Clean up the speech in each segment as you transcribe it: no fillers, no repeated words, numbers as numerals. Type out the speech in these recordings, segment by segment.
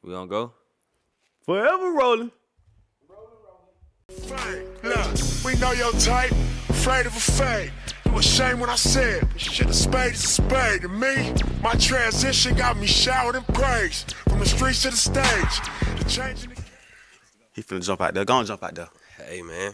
We gonna go? Forever rolling. Look, we know your type, afraid of a fade. You ashamed when I said, but shit, a spade is a spade. To me, my transition got me showered in praise. From the streets to the stage, the change in the... He finna jump out there. Go on, jump out there. Hey man,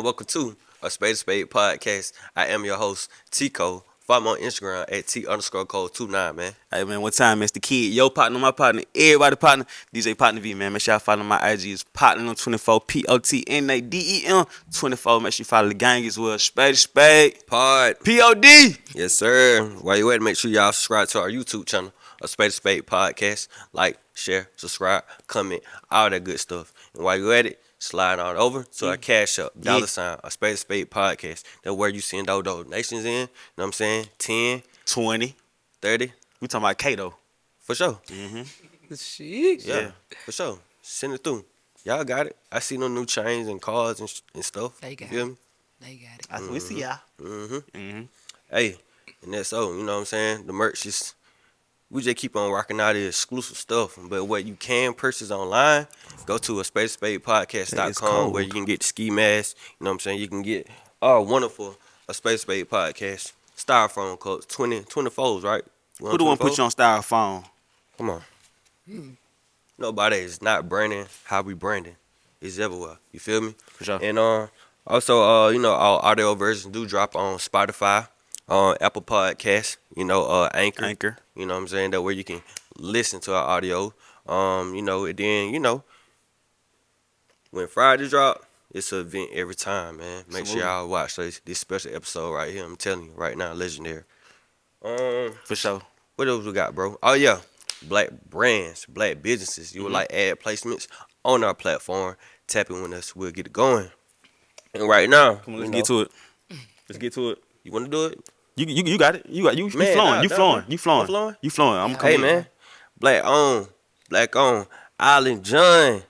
welcome to a Spade podcast. I am your host T-Col. Follow me on Instagram at T_Col29, man. Hey, man, what time, Mr. Kid? Yo, partner, my partner, everybody partner. DJ Potna V, man. Make sure y'all follow my IG. It's Potna24, Potnadem 24. Make sure you follow the gang as well. Spade. Pod. POD. Yes, sir. While you at it, make sure y'all subscribe to our YouTube channel, a Spade podcast. Like, share, subscribe, comment, all that good stuff. And while you at it, slide on over to our Cash App, $ a Spade podcast. That's where you send those donations in. You know what I'm saying? 10, 20. 30. We talking about Kato. For sure. Shit. Yeah, for sure. Send it through. Y'all got it. I see no new chains and cars and stuff. They got You feel it. me? They got it. We see y'all. Hey, and that's so, you know what I'm saying? The merch is, we just keep on rocking out the exclusive stuff. But what you can purchase online, go to a spadespadepodcast.com cold. where you can get the ski mask. You know what I'm saying? You can get wonderful a Space Spade podcast styrofoam cups, 24s, right? Who the one put you on styrofoam? Come on. Nobody is not branding how we branding. It's everywhere. You feel me? For sure. And also, our audio versions do drop on Spotify, on Apple Podcasts, Anchor. You know what I'm saying? That where you can listen to our audio. And then, when Friday drop, it's an event every time, man. Make sure y'all watch this special episode right here. I'm telling you right now, legendary. For sure. What else we got, bro? Oh, yeah. Black brands, black businesses. You would like ad placements on our platform. Tap in with us. We'll get it going. And right now, Come on, let's get to it. Let's get to it. You want to do it? You got it. You Man, flowing. I'm flowing? You flowing. I'm Yeah. coming. Hey, man. Black on. Island John.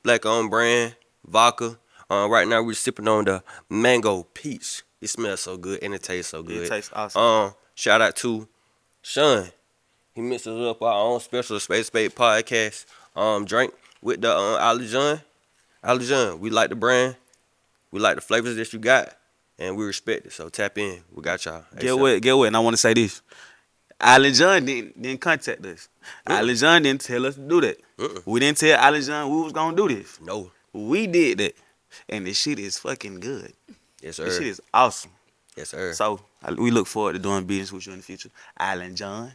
Black on brand. Vodka. Right now, we're sipping on the mango peach. It smells so good and it tastes so good. It tastes awesome. Shout out to Sean. He mixes up our own special Spade podcast drink with the Island John. Island John, we like the brand. We like the flavors that you got. And we respect it. So tap in. We got y'all. Get what? And I want to say this. Island John didn't contact us. Island John didn't tell us to do that. We didn't tell Island John we was going to do this. No. We did that. And this shit is fucking good. Yes, sir. This shit is awesome. Yes, sir. So we look forward to doing business with you in the future. Island John.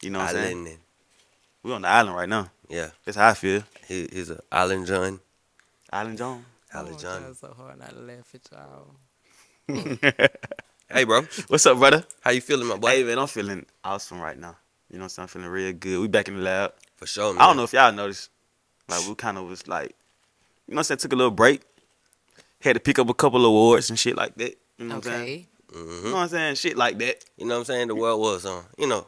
You know what I'm saying? Island. We on the island right now. Yeah. That's how I feel. He's an Island John. Island John. Island John. It's so hard not to laugh at y'all. Hey, bro. What's up, brother? How you feeling, my boy? Hey, man, I'm feeling awesome right now. You know what I'm saying? I'm feeling real good. We back in the lab. For sure, man. I don't know if y'all noticed. Like, we kind of was like, you know what I'm saying? Took a little break. Had to pick up a couple of awards and shit like that. You know what I'm saying? Okay. You know what I'm saying? Shit like that. You know what I'm saying? The world was on,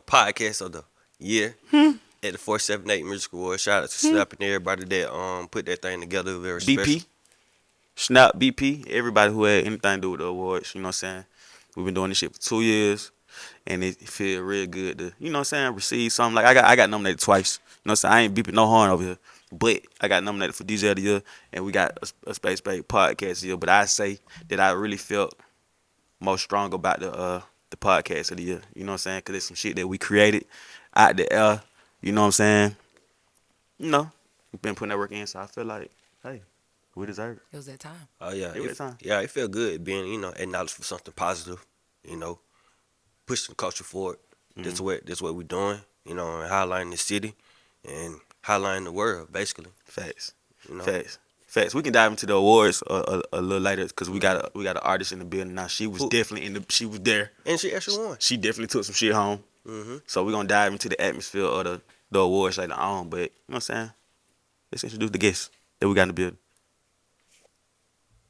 podcast of the year at the 478 Music Awards. Shout out to Snap and everybody that put that thing together. Very special. BP. Snap, BP. Everybody who had anything to do with the awards. You know what I'm saying? We've been doing this shit for 2 years. And it feel real good to, you know what I'm saying, receive something. Like, I got nominated twice. You know what I'm saying? I ain't beeping no horn over here. But I got nominated for DJ of the Year, and we got a Space Spade podcast of the year. But I say that I really felt most strong about the podcast of the year. You know what I'm saying? Because it's some shit that we created out the air. You know what I'm saying? We've been putting that work in, so I feel like, hey, we deserve it. It was that time. Oh, yeah. It was time. Yeah, it felt good being, acknowledged for something positive, pushing the culture forward. That's what we're doing, and highlighting the city and highlighting the world, basically. Facts. You know? Facts. We can dive into the awards a little later because we got an artist in the building now. She was definitely she was there. And she actually won. She definitely took some shit home. So we're going to dive into the atmosphere of the awards later on. But, you know what I'm saying? Let's introduce the guests that we got in the building.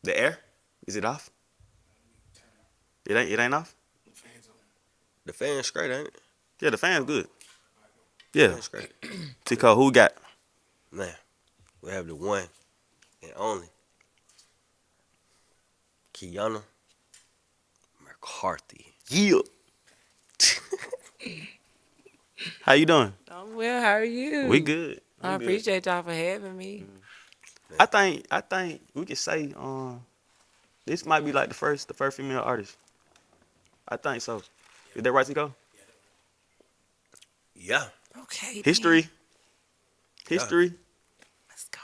The air? Is it off? It ain't off? The fan's great, ain't it? Yeah, the fan's good. Yeah. Fan's great. T-Col, who we got? Man, we have the one and only Keyona McCarthy. Yeah. How you doing? I'm I'm well. How are you? We good. I We good. appreciate y'all for having me. I think we could say this might be like the first female artist. I think so. Is that right, T-Col? Yeah. Okay. History. Then. History. Let's go.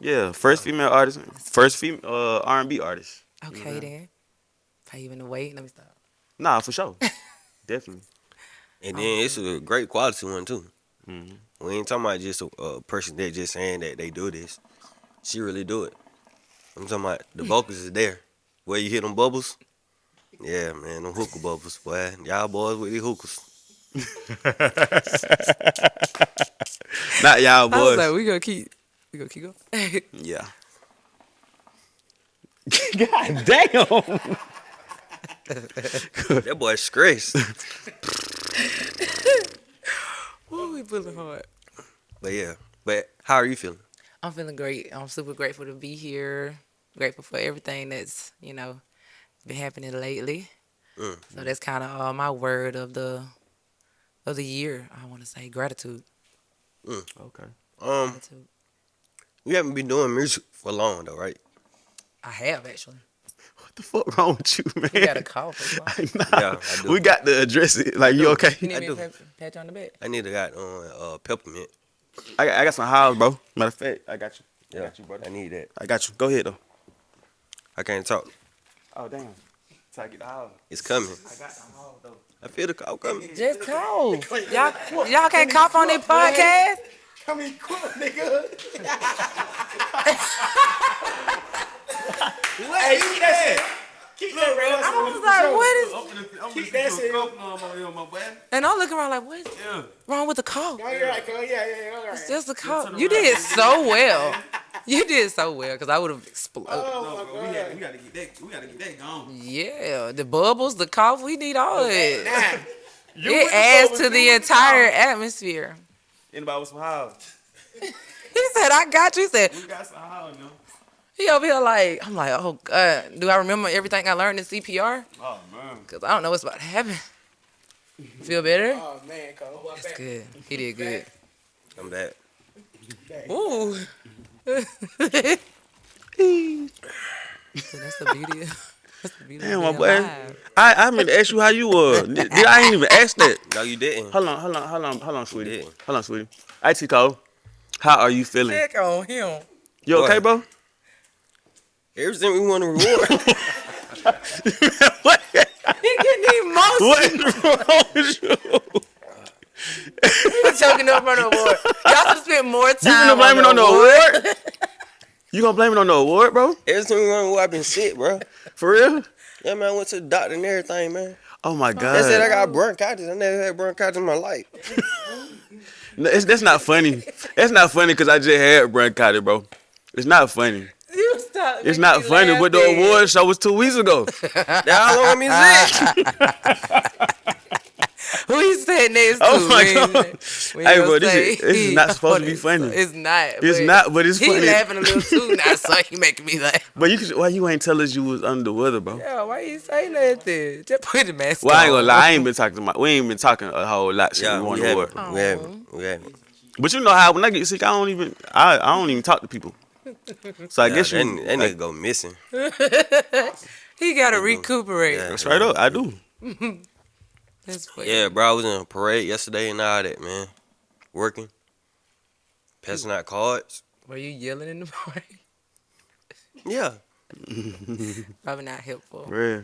Yeah, first female artist, first female R&B artist. Okay then. Paving the way. Let me stop. Nah, for sure. Definitely. And then it's a great quality one too. Mhm. We ain't talking about just a person that just saying that they do this. She really do it. I'm talking about the vocals is there. Where you hear them bubbles? Yeah, man, them hookah bubbles, boy. Y'all boys with these hookahs. Not y'all I was boys. like, we gonna keep going. Yeah. God damn. That boy stressed. Ooh, we pulling hard. But yeah. But how are you feeling? I'm feeling great. I'm super grateful to be here. Grateful for everything that's been happening lately. Mm. So that's kind of my word of the year. I want to say gratitude. Okay. Gratitude. You haven't been doing music for long though, right? I have actually. What the fuck wrong with you, man? You got a call for Nah, Yeah, I do. we got to address it. Like, you okay? You need I me do. to pat you on the back? I need to got on peppermint. I got some house, bro. Matter of fact, I got you. Yeah, I got you, brother. I need that. I got you. Go ahead, though. I can't talk. Oh, damn. So I get the house. It's coming. I got the house, though. I feel the call coming. Just call. Y'all can't cough on this podcast? Come in quick, nigga. Hey, keep that shit. I was like, what is... Keep that shit. And I'm looking around like, what's wrong with the call? Oh, you're right, cuz. Yeah, all right. It's just a call. You did so well. You did so well because I would have exploded. Oh, my God. We gotta get that gone. Yeah, the bubbles, the cough, we need all it. Nah. It adds to the entire atmosphere. Anybody with some house? He said, I got you. He said, We got some house, you know. he over here like, I'm like, oh, God. Do I remember everything I learned in CPR? Oh, man. Because I don't know what's about to happen. Feel better? Oh, man, Cole. That's good. He did good. I'm back. Ooh. So that's the beauty. That's the beauty. Damn, of my being boy. alive. I meant to ask you how you were. I ain't even asked that. No, you didn't. Hold on, sweetie. Yeah. Hold on, sweetie. Hey, T-Col. How are you feeling? Check on him. You okay, Boy. bro? Everything we want to reward. What? He getting emotional. What is wrong with you? He's choking up on the award. Y'all should spend more You time gonna blame it on the award? You gonna blame it on the award, bro? Everything we want to reward, I've been sick, bro. For real? Yeah, man, I went to the doctor and everything, man. Oh my God. They said I got bronchitis. I never had bronchitis in my life. No, that's not funny. That's not funny because I just had bronchitis, bro. It's not funny. You stop. It's not funny, but the award show was 2 weeks ago. That how long I've been sick. Who he said next to? Oh my When- God. when Hey, you bro, say this is not supposed to be it. funny. It's not. It's not, but it's he funny. He laughing a little too now, so he making me laugh. But why you ain't tell us you was under the weather, bro? Yeah, why you say nothing? Just put the mask Well, I ain't on. gonna lie. We ain't been talking a whole lot since Yeah, we won we the award. haven't. We haven't. We haven't. But you know how when I get sick, I don't even talk to people. So I Yeah, guess that, you. that nigga go missing. He gotta recuperate. Yeah. Straight up, I do. That's funny. Yeah, bro, I was in a parade yesterday and all that, man. Working. Passing out cards. Were you yelling in the party? Yeah. Probably not helpful. Real.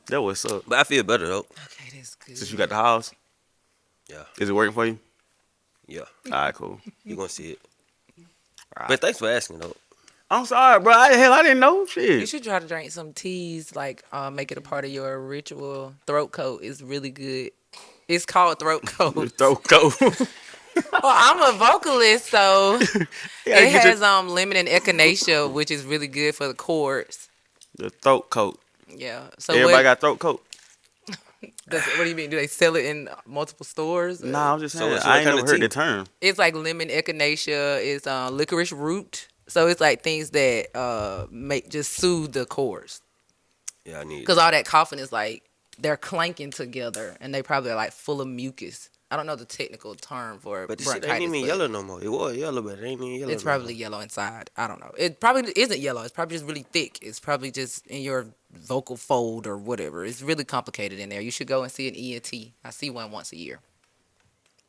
That what's up. But I feel better, though. Okay, that's good. Since you got the house, Yeah. is it working for you? Yeah. All right, cool. You gonna see it. Right. But thanks for asking, though. I'm sorry, bro. I didn't know. You Shit. should try to drink some teas, like make it a part of your ritual. Throat coat is really good. It's called throat coat. Throat coat. Well, I'm a vocalist, so gotta it get has lemon and echinacea, which is really good for the cords. The throat coat. Yeah. So Everybody got throat coat. what do you mean? Do they sell it in multiple stores? Nah, I'm just saying. it's I what ain't kind never of heard tea? the term. It's like lemon, echinacea. It's licorice root. So it's like things that make just soothe the cords. Yeah, I need Because all that coughing is like they're clanking together, and they probably are like full of mucus. I don't know the technical term for But the shit ain't bronchitis, even but yellow no more. It was yellow, but it ain't even yellow it's no probably more. yellow inside. I don't know. It probably isn't yellow. It's probably just really thick. It's probably just in your vocal fold or whatever. It's really complicated in there. You should go and see an ENT. I see one once a year.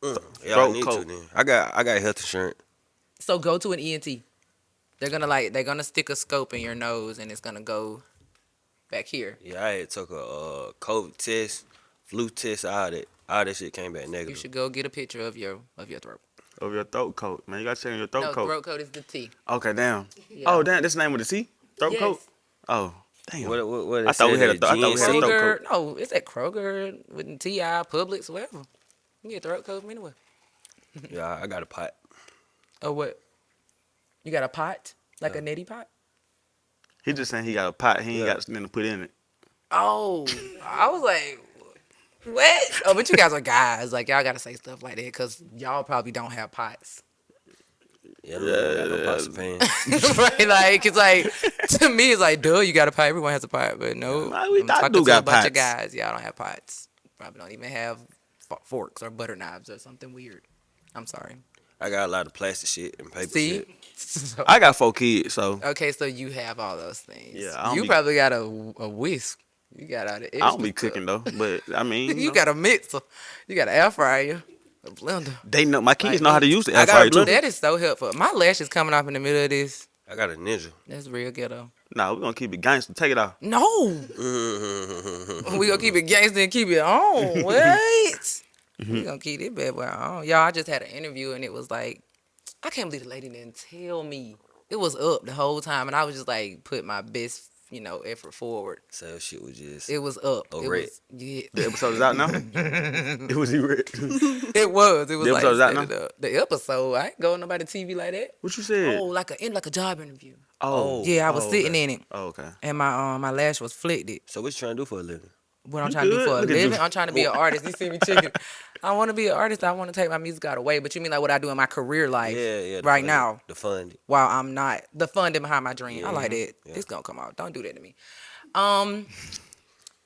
Yeah, I Throat need to coat. then. I got health insurance. So go to an ENT. They're gonna stick a scope in your nose and it's gonna go back here. Yeah, I had took a COVID test, flu test, all that shit came back You negative. should go get a picture of your throat. Over your throat coat, man. You got to check on your throat No, coat. throat coat is the T. Okay, damn. Yeah. Oh, damn. That's the name of the T? Throat coat? Yes. Oh, damn. What I thought we had a GNC? throat Kroger. coat. No, it's at Kroger with TI, Publix, wherever. You can get throat coat from anywhere. Yeah, I got a pot. Oh, what? You got a pot? Like a neti pot? He just saying he got a pot. He ain't Yeah. got something to put in it. Oh, I was like, what? Oh, but you guys are guys. Like, y'all got to say stuff like that because y'all probably don't have pots. Yeah, I got no pots and pans. Right? Like, it's like, to me, it's like, duh, you got a pot. Everyone has a pot. But no, I I'm talking do to got a bunch of pots. guys. Y'all don't have pots. Probably don't even have forks or butter knives or something weird. I'm sorry. I got a lot of plastic shit and paper See? shit. So, I got 4 kids, so okay, so you have all those things. Yeah, I don't you be- probably got a whisk. You got all the extra I don't be stuff. cooking though. But I mean, You got a mixer. You got an air fryer, a blender. they know my kids Like know how to me. use the I air got a fryer too. blender. That is so helpful. My lash is coming off in the middle of this. I got a ninja. That's real ghetto. Nah, we gonna keep it gangster. Take it off. No. We gonna keep it gangster and keep it on. What? We gonna keep it bad boy on. Y'all, I just had an interview and it was like, I can't believe the lady didn't tell me. It was up the whole time and I was just like put my best, effort forward. So shit was just. It was up. Oh, It red. was, yeah. The episode is out now. It was red. It was. It was The like episode's out set now? it up. The episode. I ain't going nobody TV like that. What you said? Oh, like a job interview. Oh, Yeah, I was oh, sitting okay. in it, Oh, okay. and my lash was flicked. So what you trying to do for a living? What I'm You trying to do good? for a Look at you. living, I'm trying to be an artist. You see me chicken. I want to be an artist. I want to take my music out away. But you mean like what I do in my career life Yeah. right now The fund. while I'm not the funding behind my dream. I like that. Yeah. It's gonna come out. Don't do that to me.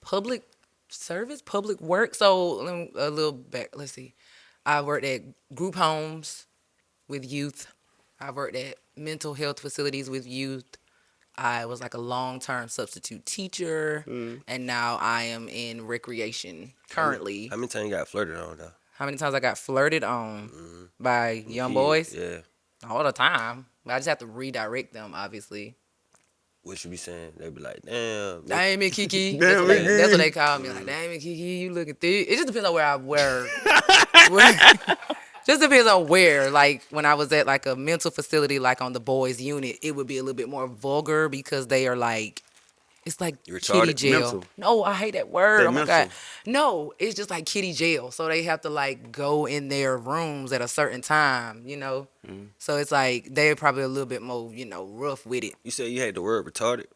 Public service, public work. So a little back. Let's see. I worked at group homes with youth. I worked at mental health facilities with youth. I was like a long-term substitute teacher, and now I am in recreation currently. How many times you got flirted on though? How many times I got flirted on by young Kid, boys? Yeah. All the time. But I just have to redirect them, obviously. What you be saying? They be like, damn. Damn it, Kiki. Damn it, That's what they Kiki. call me. Like, damn it, Kiki, you looking thick. It just depends on where just depends on where. Like when I was at like a mental facility, like on the boys unit, it would be a little bit more vulgar because they are like, it's like You kitty retarded? jail. Mental. No, I hate that word. They Oh my mental. god. No, it's just like kitty jail. So they have to like go in their rooms at a certain time, So it's like they're probably a little bit more, rough with it. You said you had the word retarded?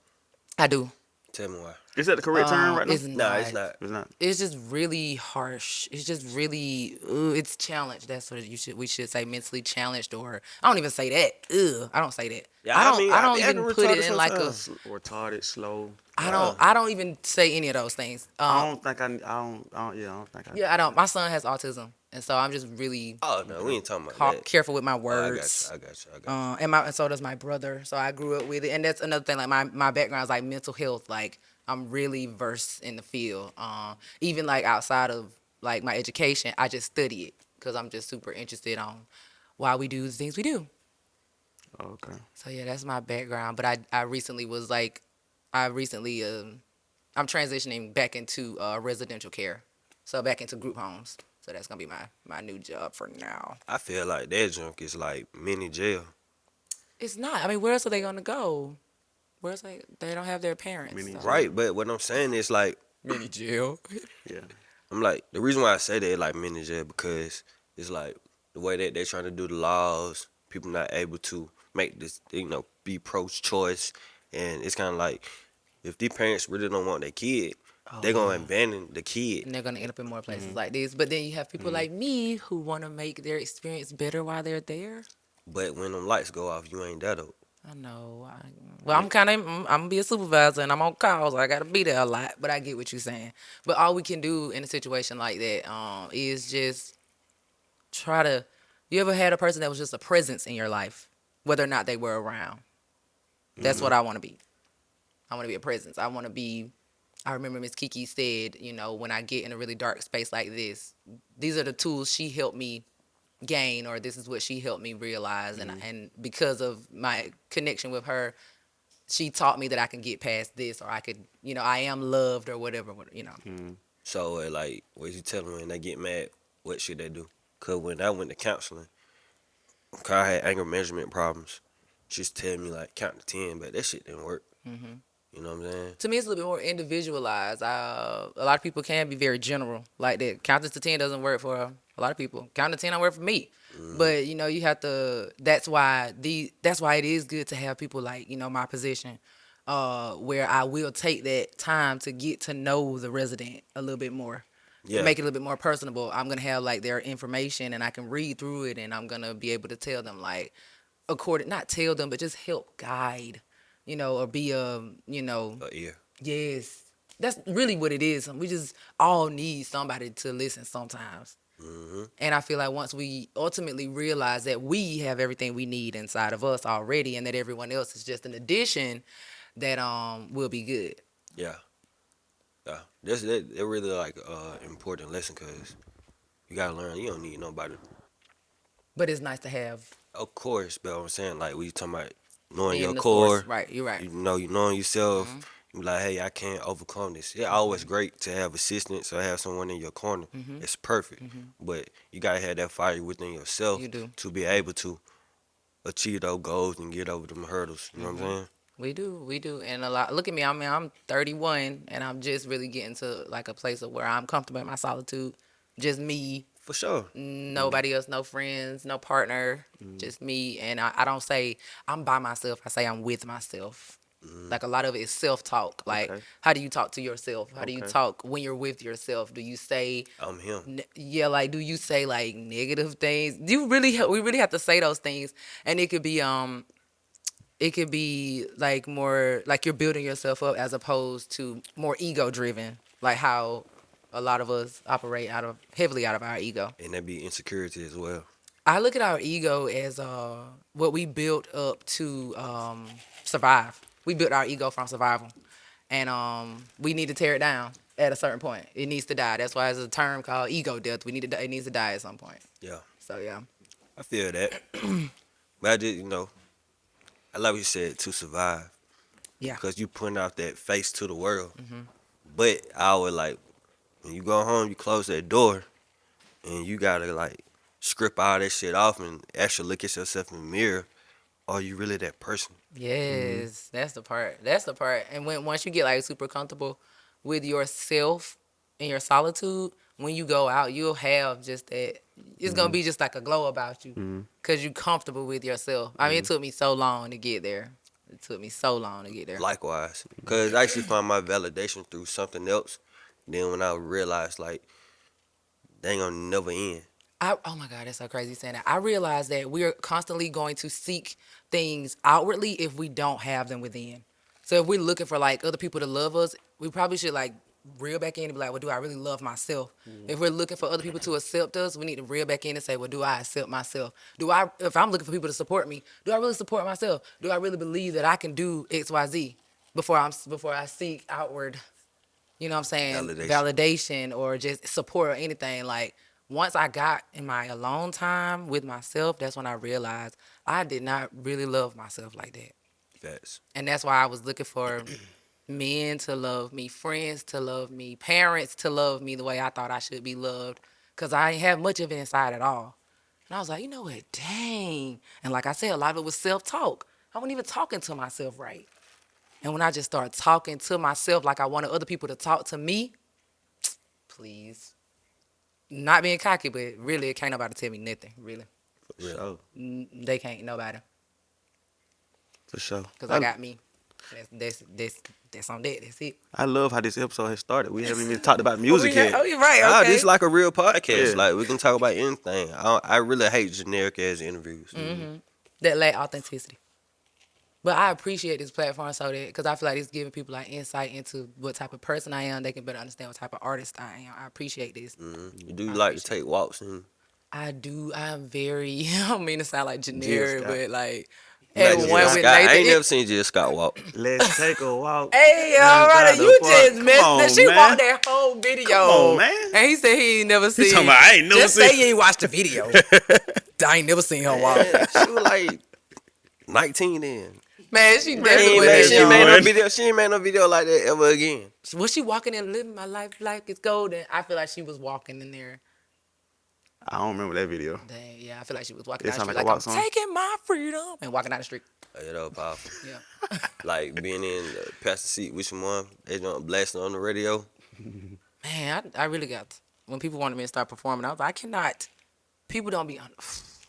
I do. Tell me why. Is that the correct term right now? It's Nah, not. it's not. It's not. It's just really harsh. It's just really, it's challenged. That's what we should say, mentally challenged, or I don't even say that. I don't say that. Yeah, I don't. mean, I don't be even acting put it retarded in like a. sometimes. Retarded, slow. I don't even say any of those things. I don't think I don't think I. Yeah, I don't. My son has autism, and so I'm just really Oh no, we ain't talking about that. careful with my Oh, words. I got you. And so does my brother. So I grew up with it, and that's another thing. Like my background is like mental health. Like I'm really versed in the field. Even like outside of like my education, I just study it because I'm just super interested on why we do the things we do. Okay. So yeah, that's my background. But I recently was like, I'm transitioning back into residential care, so back into group homes. So that's gonna be my new job for now. I feel like that junk is like mini jail. It's not. I mean, where else are they gonna go? Where else they don't have their parents. Mini so. Right, but what I'm saying is like, Mini jail. Yeah. I'm like, the reason why I say that like mini jail because it's like the way that they're trying to do the laws, people not able to make this, be pro-choice, and it's kind of like if these parents really don't want their kid, they're gonna abandon the kid. And they're gonna end up in more places like this. But then you have people like me who want to make their experience better while they're there. But when them lights go off, you ain't that old. I know. I'm gonna be a supervisor and I'm on call, so I gotta be there a lot. But I get what you're saying. But all we can do in a situation like that is just try to. You ever had a person that was just a presence in your life, whether or not they were around? That's what I want to be. I want to be a presence. I want to be. I remember Miss Kiki said, you know, when I get in a really dark space like this, these are the tools she helped me gain, or this is what she helped me realize, and because of my connection with her, she taught me that I can get past this, or I could, you know, I am loved, or whatever, you know. So, like, what you tell them when they get mad, what should they do? Because when I went to counseling, 'cause I had anger management problems. She used to tell me, like, count to 10, but that shit didn't work. You know what I'm saying? To me, it's a little bit more individualized. A lot of people can be very general like that. Counting to 10 doesn't work for a lot of people. Counting to 10 don't work for me. But you know, you have to. That's why it is good to have people like, you know, my position, where I will take that time to get to know the resident a little bit more. To Yeah. make it a little bit more personable, I'm gonna have like their information, and I can read through it, and I'm gonna be able to tell them, like, not tell them, but just help guide, you know, or be a, you know, Yeah. yes, that's really what it is. We just all need somebody to listen sometimes. And I feel like once we ultimately realize that we have everything we need inside of us already, and that everyone else is just an addition, that will be good. Yeah. Yeah. That really, like, important lesson, because you got to learn you don't need nobody. But it's nice to have Of course, but I'm saying, like, we talking about knowing your being the source. core. Right, you're right. You knowing yourself. You like, hey, I can't overcome this. Yeah, always great to have assistance or have someone in your corner. It's perfect, but you gotta have that fire within yourself You do. to be able to achieve those goals and get over them hurdles. You know what I'm saying? We do, and a lot. Look at me. I mean, I'm 31, and I'm just really getting to like a place of where I'm comfortable in my solitude, just me, For sure. nobody else, no friends, no partner, just me. And I don't say I'm by myself. I say I'm with myself. Like a lot of it is self-talk. Like, Okay. how do you talk to yourself? How do you Okay. talk when you're with yourself? Do you say, I'm him. yeah, like, do you say like negative things? Do you really? We really have to say those things, and it could be like more like you're building yourself up as opposed to more ego driven, like how a lot of us operate heavily out of our ego. And that be insecurity as well. I look at our ego as what we built up to survive. We built our ego from survival, and we need to tear it down at a certain point. It needs to die. That's why it's a term called ego death. It needs to die at some point. Yeah, So yeah, I feel that. But I did, I like what you said, to survive, yeah, because you putting out that face to the world. But I always like, when you go home, you close that door, and you gotta, like, strip all that shit off and actually look at yourself in the mirror. Are you really that person? yes, that's the part. That's the part. And once you get like super comfortable with yourself in your solitude, when you go out, you'll have just that. It's gonna be just like a glow about you, cause you're comfortable with yourself. I mean, it took me so long to get there. It took me so long to get there. Likewise, because I actually find my validation through something else. Then when I realized, like, they ain't gonna never end. Oh my God, that's so crazy saying that. I realize that we're constantly going to seek things outwardly if we don't have them within. So if we're looking for like other people to love us, we probably should like reel back in and be like, well, do I really love myself? If we're looking for other people to accept us, we need to reel back in and say, well, do I accept myself? If I'm looking for people to support me, do I really support myself? Do I really believe that I can do X, Y, Z before I seek outward, you know what I'm saying, validation or just support or anything? Like, once I got in my alone time with myself, that's when I realized I did not really love myself like that. Facts. And that's why I was looking for men to love me, friends to love me, parents to love me the way I thought I should be loved, because I didn't have much of it inside at all. And I was like, you know what, dang. And like I said, a lot of it was self-talk. I wasn't even talking to myself right. And when I just started talking to myself like I wanted other people to talk to me, please. Not being cocky, but really, it can't nobody tell me nothing, really. For sure. They can't, nobody. For sure. Because I got me. That's on that. That's it. I love how this episode has started. We haven't even talked about music yet. Oh, you're right. Nah, Okay. this is like a real podcast. Yeah. Like, we can talk about anything. I really hate generic ass interviews. That lack authenticity. But I appreciate this platform because I feel like it's giving people like insight into what type of person I am. They can better understand what type of artist I am. I appreciate this. You do like to take walks and I do. I'm very. I don't mean to sound like Jill generic, Scott. but like Like at Jill one Jill with Scott. I Nathan. ain't never seen Jill Scott walk. Let's take a walk. Hey, Down alright, the you park. just Come missed that. on, She walked man. that whole video. Come on, man. And he said he ain't never seen. talking about, I ain't never just seen- say you ain't watched the video. I ain't never seen her walk. Man, she was like 19 then. Man, she definitely ain't was made- that young. She ain't made no video like that ever again. Was she walking and living my life like it's golden? I feel like she was walking in there. I don't remember that video. Dang, yeah, I feel like she was walking It down the sound street like a like, walk I'm song. taking my freedom and walking down the street. Oh, yeah, that was powerful. Yeah. Like being in the passenger seat with someone, they don't blasting on the radio. Man, I really got, when people wanted me to start performing, I was like, I cannot. People don't be on.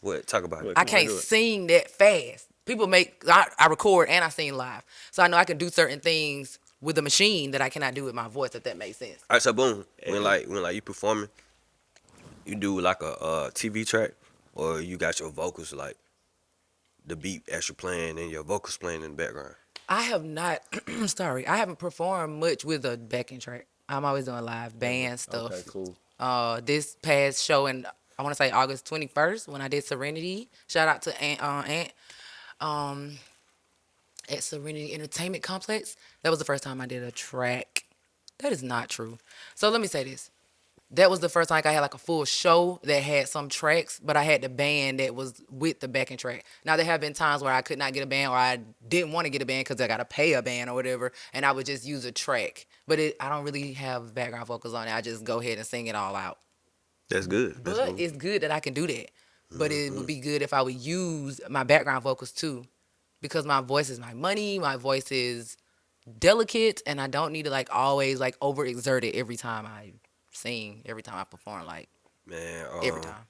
What? Talk about it. What? I Come on, can't do it. sing that fast. People make, I record and I sing live. So I know I can do certain things with a machine that I cannot do with my voice, if that makes sense. All right, so boom. When you performing, you do like a TV track, or you got your vocals like the beat actually playing and your vocals playing in the background. I have not, sorry, I haven't performed much with a backing track. I'm always doing live band stuff. Okay, cool. This past show in, I want to say August 21st when I did Serenity. Shout out to Aunt at Serenity Entertainment Complex. That was the first time I did a track. That is not true. So let me say this. That was the first time I had like a full show that had some tracks, but I had the band that was with the backing track. Now there have been times where I could not get a band, or I didn't want to get a band because I got to pay a band or whatever, and I would just use a track. But I don't really have background vocals on it. I just go ahead and sing it all out. That's good. That's But cool. it's good that I can do that. But it would be good if I would use my background vocals too, because my voice is my money. My voice is delicate, and I don't need to like always like overexert it every time I sing, every time I perform, like Man, every time.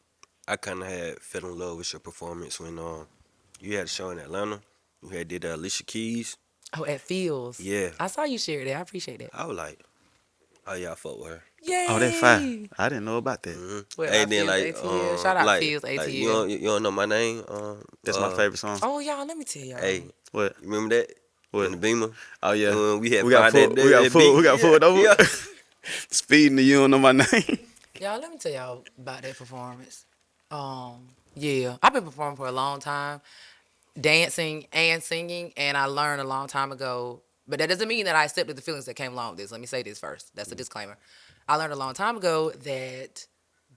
I kind of had fell in love with your performance when you had a show in Atlanta. You had did Alicia Keys. Oh, at Fields. Yeah. I saw you share that. I appreciate that. I was like, oh yeah, I fuck with her. Yay. Oh, that fine. I didn't know about that. Well, And then Fields like, ATL. Shout out like, Fields like, ATL. you don't know my name. That's my favorite song. Oh, y'all, let me tell y'all. Hey, What? you remember that? What? In the Beamer. Oh yeah. We had we got found pulled. We got pulled. We got pulled over. Yeah. Speeding to you don't know my name. Y'all, let me tell y'all about that performance. Yeah, I've been performing for a long time, dancing and singing, and I learned a long time ago. But that doesn't mean that I accepted the feelings that came along with this. Let me say this first. That's a disclaimer. I learned a long time ago that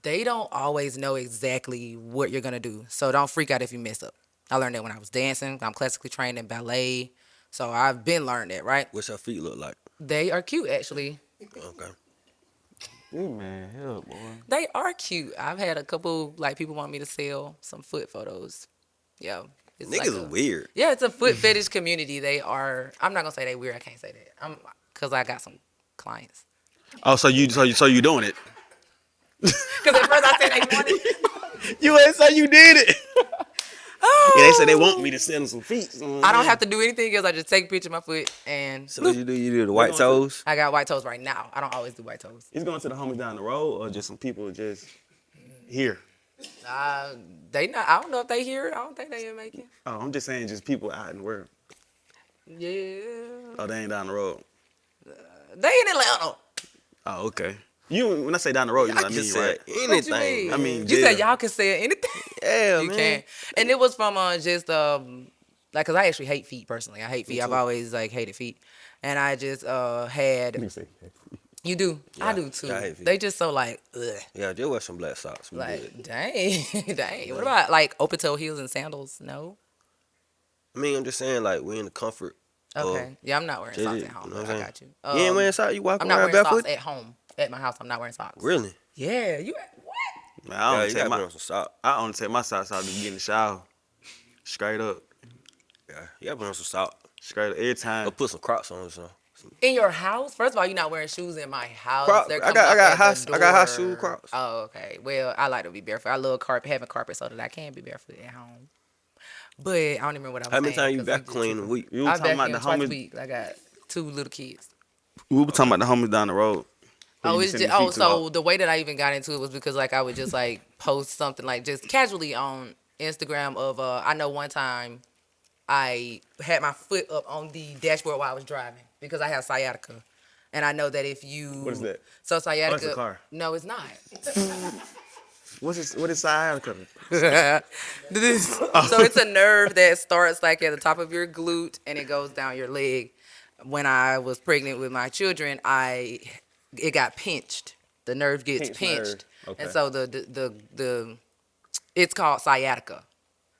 they don't always know exactly what you're gonna do. So don't freak out if you mess up. I learned that when I was dancing. I'm classically trained in ballet, so I've been learned that. Right? What's your feet look like? They are cute, actually. Okay. Man, hell, boy. They are cute. I've had a couple like people want me to sell some foot photos. Yeah. It's Niggas like is weird. Yeah, it's a foot fetish community. They are. I'm not gonna say they weird. I can't say that. Cause I got some clients. Oh, so you doing it? Cause at first I said they wanted. You ain't say you did it. Oh. Yeah, they said they want me to send them some feet. I don't have to do anything else. I just take a picture of my foot and So what you do? You do the white toes? I got white toes right now. I don't always do white toes. He's going to the homies down the road, or just some people just here. They not. I don't know if they hear it. I don't think they in making. Oh, I'm just saying, just people out in the world. Yeah. Oh, they ain't down the road. They in Atlanta. Oh, okay. You when I say down the road, you know what I I mean, can say right? What you anything. mean? I mean, you jail. said y'all can say anything. Yeah, You man. can. And it was from just like, cause I actually hate feet personally. I hate feet. I've too. always like hated feet, and I just had. You do. I do too. yeah, I hate feet. They just so like, ugh. Yeah, just wear some black socks. We Like, good. dang, dang. What about like open toe heels and sandals? No. I mean, I'm just saying, like, we in the comfort. Okay. Yeah, I'm not wearing socks at you home. know what But I'm I saying? got you. You ain't wearing socks? You walk I'm not around wearing barefoot? socks at home. At my house, I'm not wearing socks. Really? Yeah. You. What? Man, Yeah, you gotta put on some socks. I only take my socks out to get in the shower. Straight up. Yeah, you gotta put on some socks. Straight up. Every time. Or put some Crocs on or something. In your house? First of all, you're not wearing shoes in my house. Crocs. They're I coming got up at high the shoe door. Crocs. Oh, okay. Well, I like to be barefoot. I love having carpet so that I can be barefoot at home. But I don't even remember what I was How many saying. times you 'cause back I'm just clean a tripping. week? You were I talking about vacuum the twice a homies. week. I got 2 little kids. We were talking about the homies down the road. Who Oh, you it's send just, the feet oh, to so out. the way that I even got into it was because like I would just like post something like just casually on Instagram of I know one time I had my foot up on the dashboard while I was driving because I have sciatica. And I know that if you What is that? So sciatica Oh, it's a car. No, it's not. What is sciatica? So it's a nerve that starts like at the top of your glute and it goes down your leg. When I was pregnant with my children, it got pinched. The nerve gets Pinched pinched, nerve. Okay. and so the it's called sciatica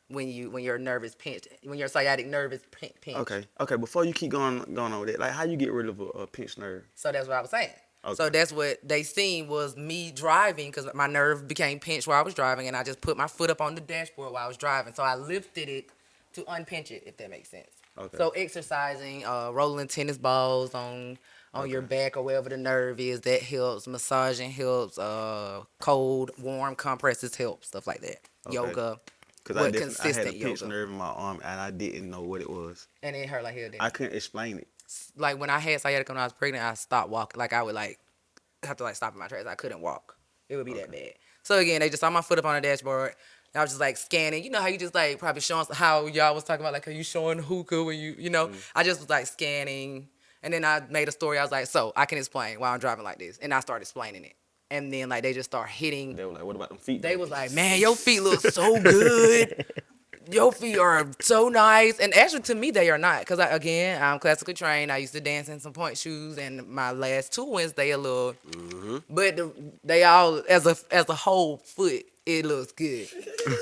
when your nerve is pinched. When your sciatic nerve is pinched. Okay. Before you keep going on with that, like how you get rid of a pinched nerve? So that's what I was saying. Okay. So that's what they seen was me driving because my nerve became pinched while I was driving, and I just put my foot up on the dashboard while I was driving. So I lifted it to unpinch it, if that makes sense. Okay. So exercising, rolling tennis balls on your back or wherever the nerve is, that helps. Massaging helps. Cold, warm compresses help. Stuff like that. Okay. Yoga. Because I had a consistent pinched yoga. nerve in my arm and I didn't know what it was. And it hurt like hell. Didn't I it? couldn't explain it. Like when I had sciatica when I was pregnant, I stopped walking. Like I would like have to like stop in my tracks. I couldn't walk. It would be that bad. So again, they just saw my foot up on the dashboard. And I was just like scanning. You know how you just like probably showing how y'all was talking about like, are you showing hookah when you know? I just was like scanning. And then I made a story. I was like, so I can explain why I'm driving like this. And I started explaining it. And then like they just start hitting. They were like, what about them feet? They was like, man, your feet look so good. Your feet are so nice. And actually, to me, they are not. Because, again, I'm classically trained. I used to dance in some point shoes. And my last 2 wins, they a little. But they all, as a whole foot, it looks good.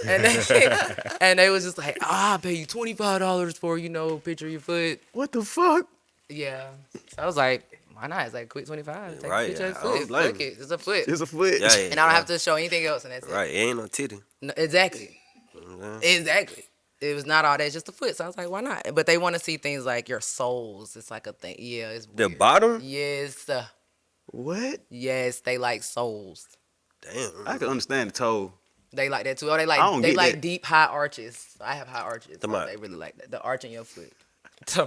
And they was just like, I'll pay you $25 for, a picture of your foot. What the fuck? Yeah. So I was like, why not? It's like, quick 25. Take Right, a picture of I your don't foot. blame Fuck you. it. It's a foot. It's a foot. Yeah, And I don't have to show anything else. And that's Right, it ain't no titty. No, exactly. Exactly. It was not all that, just a foot. So I was like, why not? But they want to see things like your soles. It's like a thing. Yeah, it's The weird. bottom? Yes. What? Yes, they like soles. Damn. I can understand the toe. They like that too. Or they I don't like get that. deep high arches. I have high arches. So Come on. they really like that. The arch in your foot. So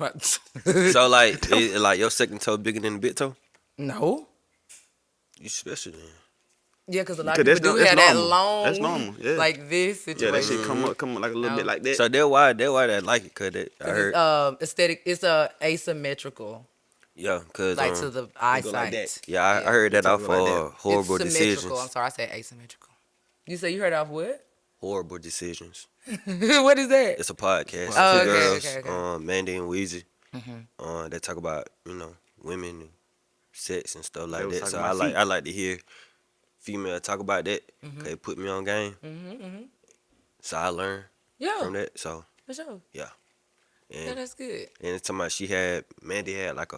like your second toe bigger than the big toe? No. You special then. Yeah, because a lot of Because people do that's have that normal. long, That's normal, yeah. like this Yeah, situation. that shit come up like a little No. bit like that. So that's why they like it, cause I heard. It's, aesthetic. It's asymmetrical, Yeah, cause like to the eyesight. that. yeah, I heard that off like that. horrible It's decisions. symmetrical. I'm sorry, I said asymmetrical. You say you heard off what? Horrible decisions. What is that? It's a podcast. Oh, Two okay, girls, okay. Mandy and Weezy. They talk about women and sex and stuff like was that. talking So about feet. I like to hear female talk about that. Cause it put me on game. So I learned Yeah, from that. So for sure. yeah, Yeah, and that's good. it's talking about Mandy had like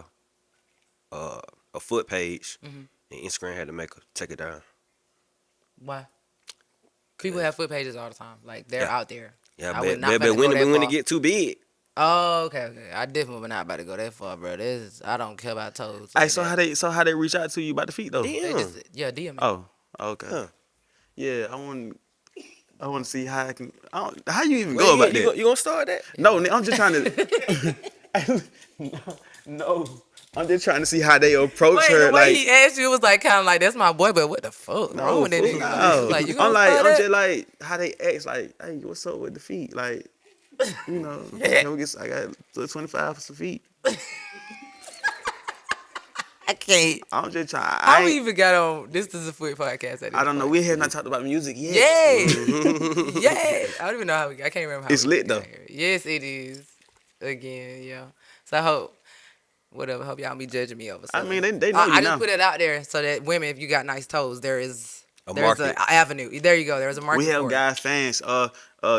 a foot page, and Instagram had to take it down. Why? People have foot pages all the time. Like they're Yeah. out there. Yeah, I would not but about to go that when it far. get too big. Oh, okay. I definitely not about to go that far, bro. I don't care about toes. Hey, like so that. how they reach out to you about the feet though? They Damn. just, DM me. Oh, okay. Huh. Yeah, I want to see how I can. How you even go about that? You gonna start that? No, I'm just trying to. no, I'm just trying to see how they approach Wait, her. the way Like, he asked you was like kind of like that's my boy, but what the fuck wrong with that nigga? no. Like you I'm gonna start I'm that? just like how they ask. Like, hey, what's up with the feet? Like, can we get? I got 25 for some feet. I can't. I'm just trying. How we even got on? This is a foot podcast. At this I don't know. point. We have not talked about music yet. Yay! Yay! I don't even know how I can't remember how It's we lit, got though. here. Yes, it is. Again, yeah. So I hope y'all be judging me over. I something. mean, they know you I now. just put it out there so that women, if you got nice toes, there's an market. avenue. There you go. There's a market. We have for it. guy fans,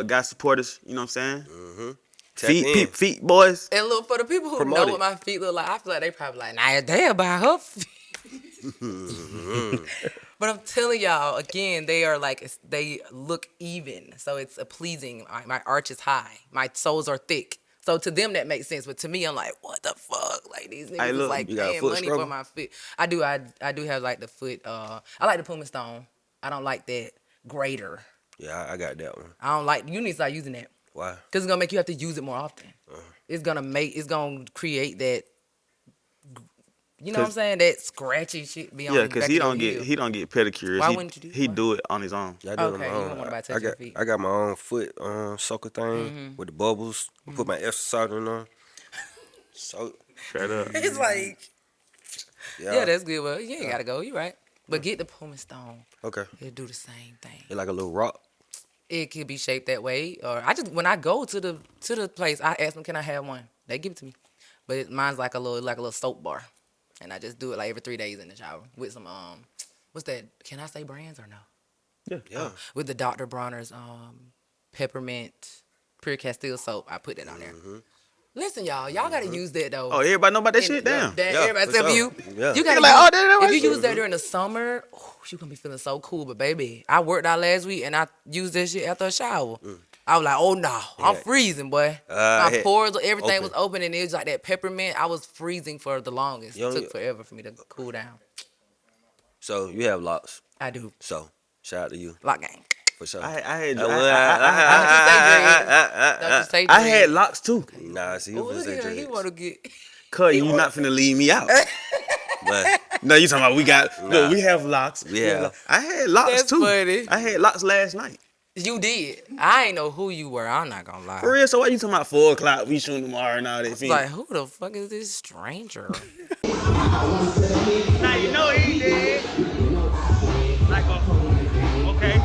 guy supporters. You know what I'm saying? Tap in. Feet boys. And look, for the people who Promote know it. what my feet look like, I feel like they probably like, nah, damn, by her feet. But I'm telling y'all, again, they are like, they look even. So it's a pleasing. My arch is high. My soles are thick. So to them, that makes sense. But to me, I'm like, what the fuck? Like, these niggas Hey, look, is like you got a paying foot money scrubber? for my feet. I do have like the foot. I like the Puma Stone. I don't like that grater. Yeah, I got that one. I don't like, you need to start using that. Why? Because it's going to make you have to use it more often. It's going to create that, you know what I'm saying? That scratchy shit be on Yeah, the because back he of don't your get heel. pedicures. Why wouldn't you do He that? do it on his own. Yeah, I do it on Okay, my you own. don't want nobody to I touch your got feet. I got my own foot soaker thing with the bubbles. I put my exercise in on. So Straight up. It's like, yeah, that's good. Well, you ain't got to go. You right. But get the pumice stone. Okay. It'll do the same thing. It's like a little rock. It could be shaped that way, or when I go to the place, I ask them, can I have one? They give it to me, but mine's like a little soap bar, and I just do it like every 3 days in the shower with some what's that? Can I say brands or no? Yeah. With the Dr. Bronner's peppermint pure Castile soap, I put that on there. Listen, y'all gotta use that though. Oh, everybody know about that shit? Damn. Everybody for except sure. you. Yeah. You gotta Like, oh, that if right. you use that during the summer, you gonna be feeling so cool. But baby, I worked out last week and I used that shit after a shower. I was like, oh no, I'm freezing, boy. My pores, everything was open, and it was like that peppermint. I was freezing for the longest. It took forever for me to cool down. So you have locks. I do. So shout out to you Lock gang. for sure. I had Don't you say I dread. had locks too. Nah, see, you Oh, finna look say at him. He dreads. wanna get. Cuz you not finna leave me out. But No, you talking about we got look, we have locks. We have. locks. I had locks That's too. funny. I had locks last night. You did. I ain't know who you were. I'm not gonna lie. For real, so why you talking about 4 o'clock, we shooting tomorrow and all that shit? Like, who the fuck is this stranger? Now you know he did. Like okay.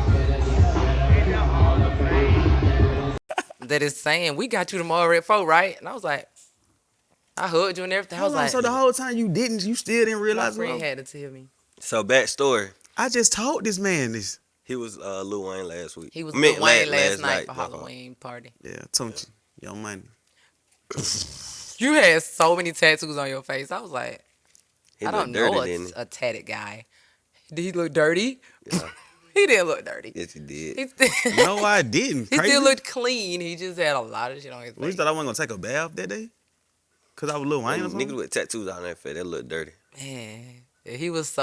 That is saying, we got you tomorrow at 4, right? And I was like, I hugged you and everything. I was Hold on, like, so the whole time you still didn't my realize friend what? had to tell me. so backstory. I just told this man this. He was Lil Wayne last week. He was I mean, Lil Wayne last my night for fault. Halloween party. Yeah, told you. Your money. You had so many tattoos on your face. I was like, He I looked don't dirty, know didn't he? a tatted guy. Did he look dirty? Yeah. He didn't look dirty. Yes, he did. He still, No, I didn't. he Crazy. still looked clean. He just had a lot of shit on his You face. thought I wasn't gonna take a bath that day? Cause I was Lil Wayne or Niggas something? with tattoos on their face, they look dirty. Man, he was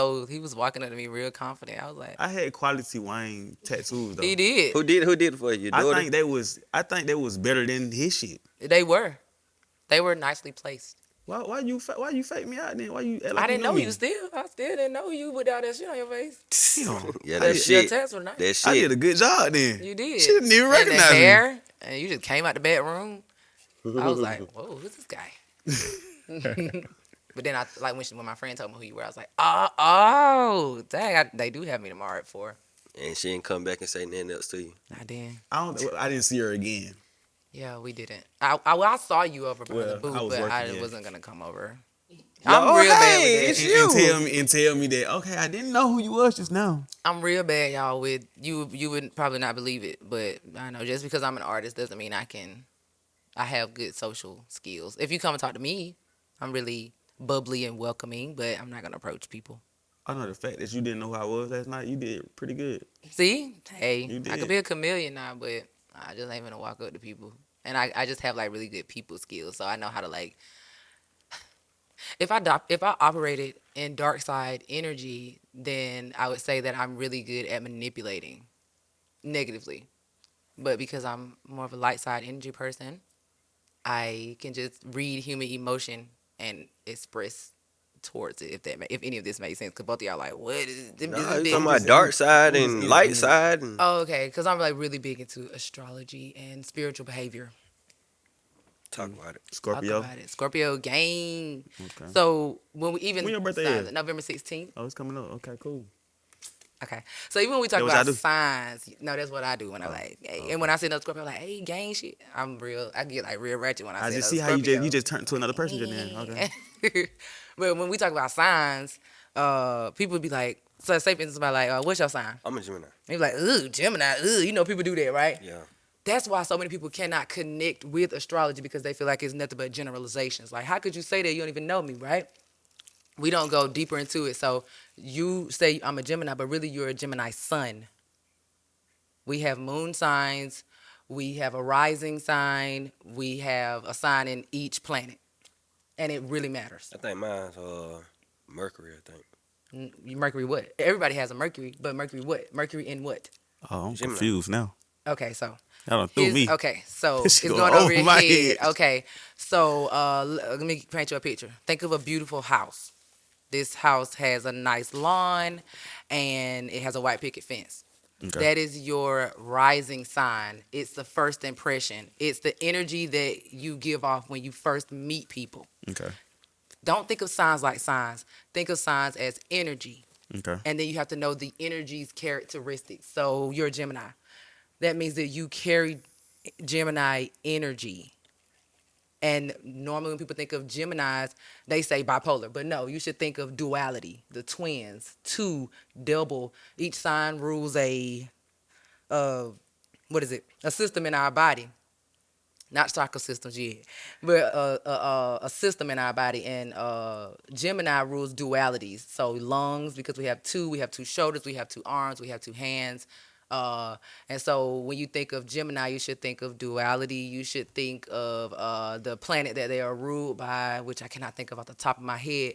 walking up to me real confident. I was like, I had quality Wayne tattoos though. he did. Who did it for you? Your I daughter? think they was better than his shit. They were nicely placed. Why you fake me out then? Why you act like I didn't know me? you still. I still didn't know you with all that shit on your face. You know, Yeah, Your that shit. tats were nice. That I did shit. a good job then. You did. She didn't even And recognize the me. hair, and you just came out the bedroom. I was like, whoa, who's this guy? But then when my friend told me who you were, I was like, oh, dang, they do have me tomorrow at 4. And she didn't come back and say nothing else to you. I did. I didn't see her again. Yeah, we didn't. I saw you over by the Well, booth, I was but I working, yeah. wasn't gonna come over. Oh, I'm real bad hey, with it's that. you. And tell me that okay, I didn't know who you was just now. I'm real bad, y'all. With you, you would probably not believe it, but I know just because I'm an artist doesn't mean I have good social skills. If you come and talk to me, I'm really bubbly and welcoming, but I'm not gonna approach people. I know the fact that you didn't know who I was last night. You did pretty good. See, hey, You I did. could be a chameleon now, but I just ain't gonna walk up to people, and I just have like really good people skills, so I know how to like. If I operated in dark side energy, then I would say that I'm really good at manipulating negatively. But because I'm more of a light side energy person, I can just read human emotion and express towards it. If any of this makes sense, because both of y'all like, what is this? Nah, This you big? talking about dark side and light side. And Oh, okay. Because I'm like really big into astrology and spiritual behavior. talk about it. Scorpio. Talk about it. Scorpio gang. Okay. So when we even When your birthday signs is? it, November 16th. Oh, it's coming up. Okay, cool. Okay. So even when we talk That what y'all about do? signs, no, that's what I do when I'm like, hey. And when I say another Scorpio, I'm like, hey, gang shit. I get like real ratchet when I I say just another see how Scorpio. you just turned to another person just then. Okay. But when we talk about signs, people would be like, so say for instance, somebody like, what's your sign? I'm a Gemini. They be like, ooh, Gemini, ooh, you know people do that, right? Yeah. That's why so many people cannot connect with astrology because they feel like it's nothing but generalizations. Like, how could you say that? You don't even know me, right? We don't go deeper into it. So you say I'm a Gemini, but really you're a Gemini sun. We have moon signs. We have a rising sign. We have a sign in each planet. And it really matters. I think mine's Mercury, I think. Mercury what? Everybody has a Mercury, but Mercury what? Mercury in what? Oh, I'm Gemini. confused now. Okay, so Y'all done threw me. okay, so This it's shit going going over your over my head. head. Okay, so let me paint you a picture. Think of a beautiful house. This house has a nice lawn, and it has a white picket fence. Okay. That is your rising sign. It's the first impression. It's the energy that you give off when you first meet people. Okay. Don't think of signs like signs. Think of signs as energy. Okay. And then you have to know the energy's characteristics. So you're a Gemini. That means that you carry Gemini energy. And normally when people think of Geminis, they say bipolar. But no, you should think of duality, the twins, two, double. Each sign rules uh, a system in our body. Not soccer systems yet, but a system in our body. And Gemini rules dualities. So lungs, because we have two shoulders, we have two arms, we have two hands. And so when you think of Gemini, you should think of duality. You should think of the planet that they are ruled by, which I cannot think of off the top of my head.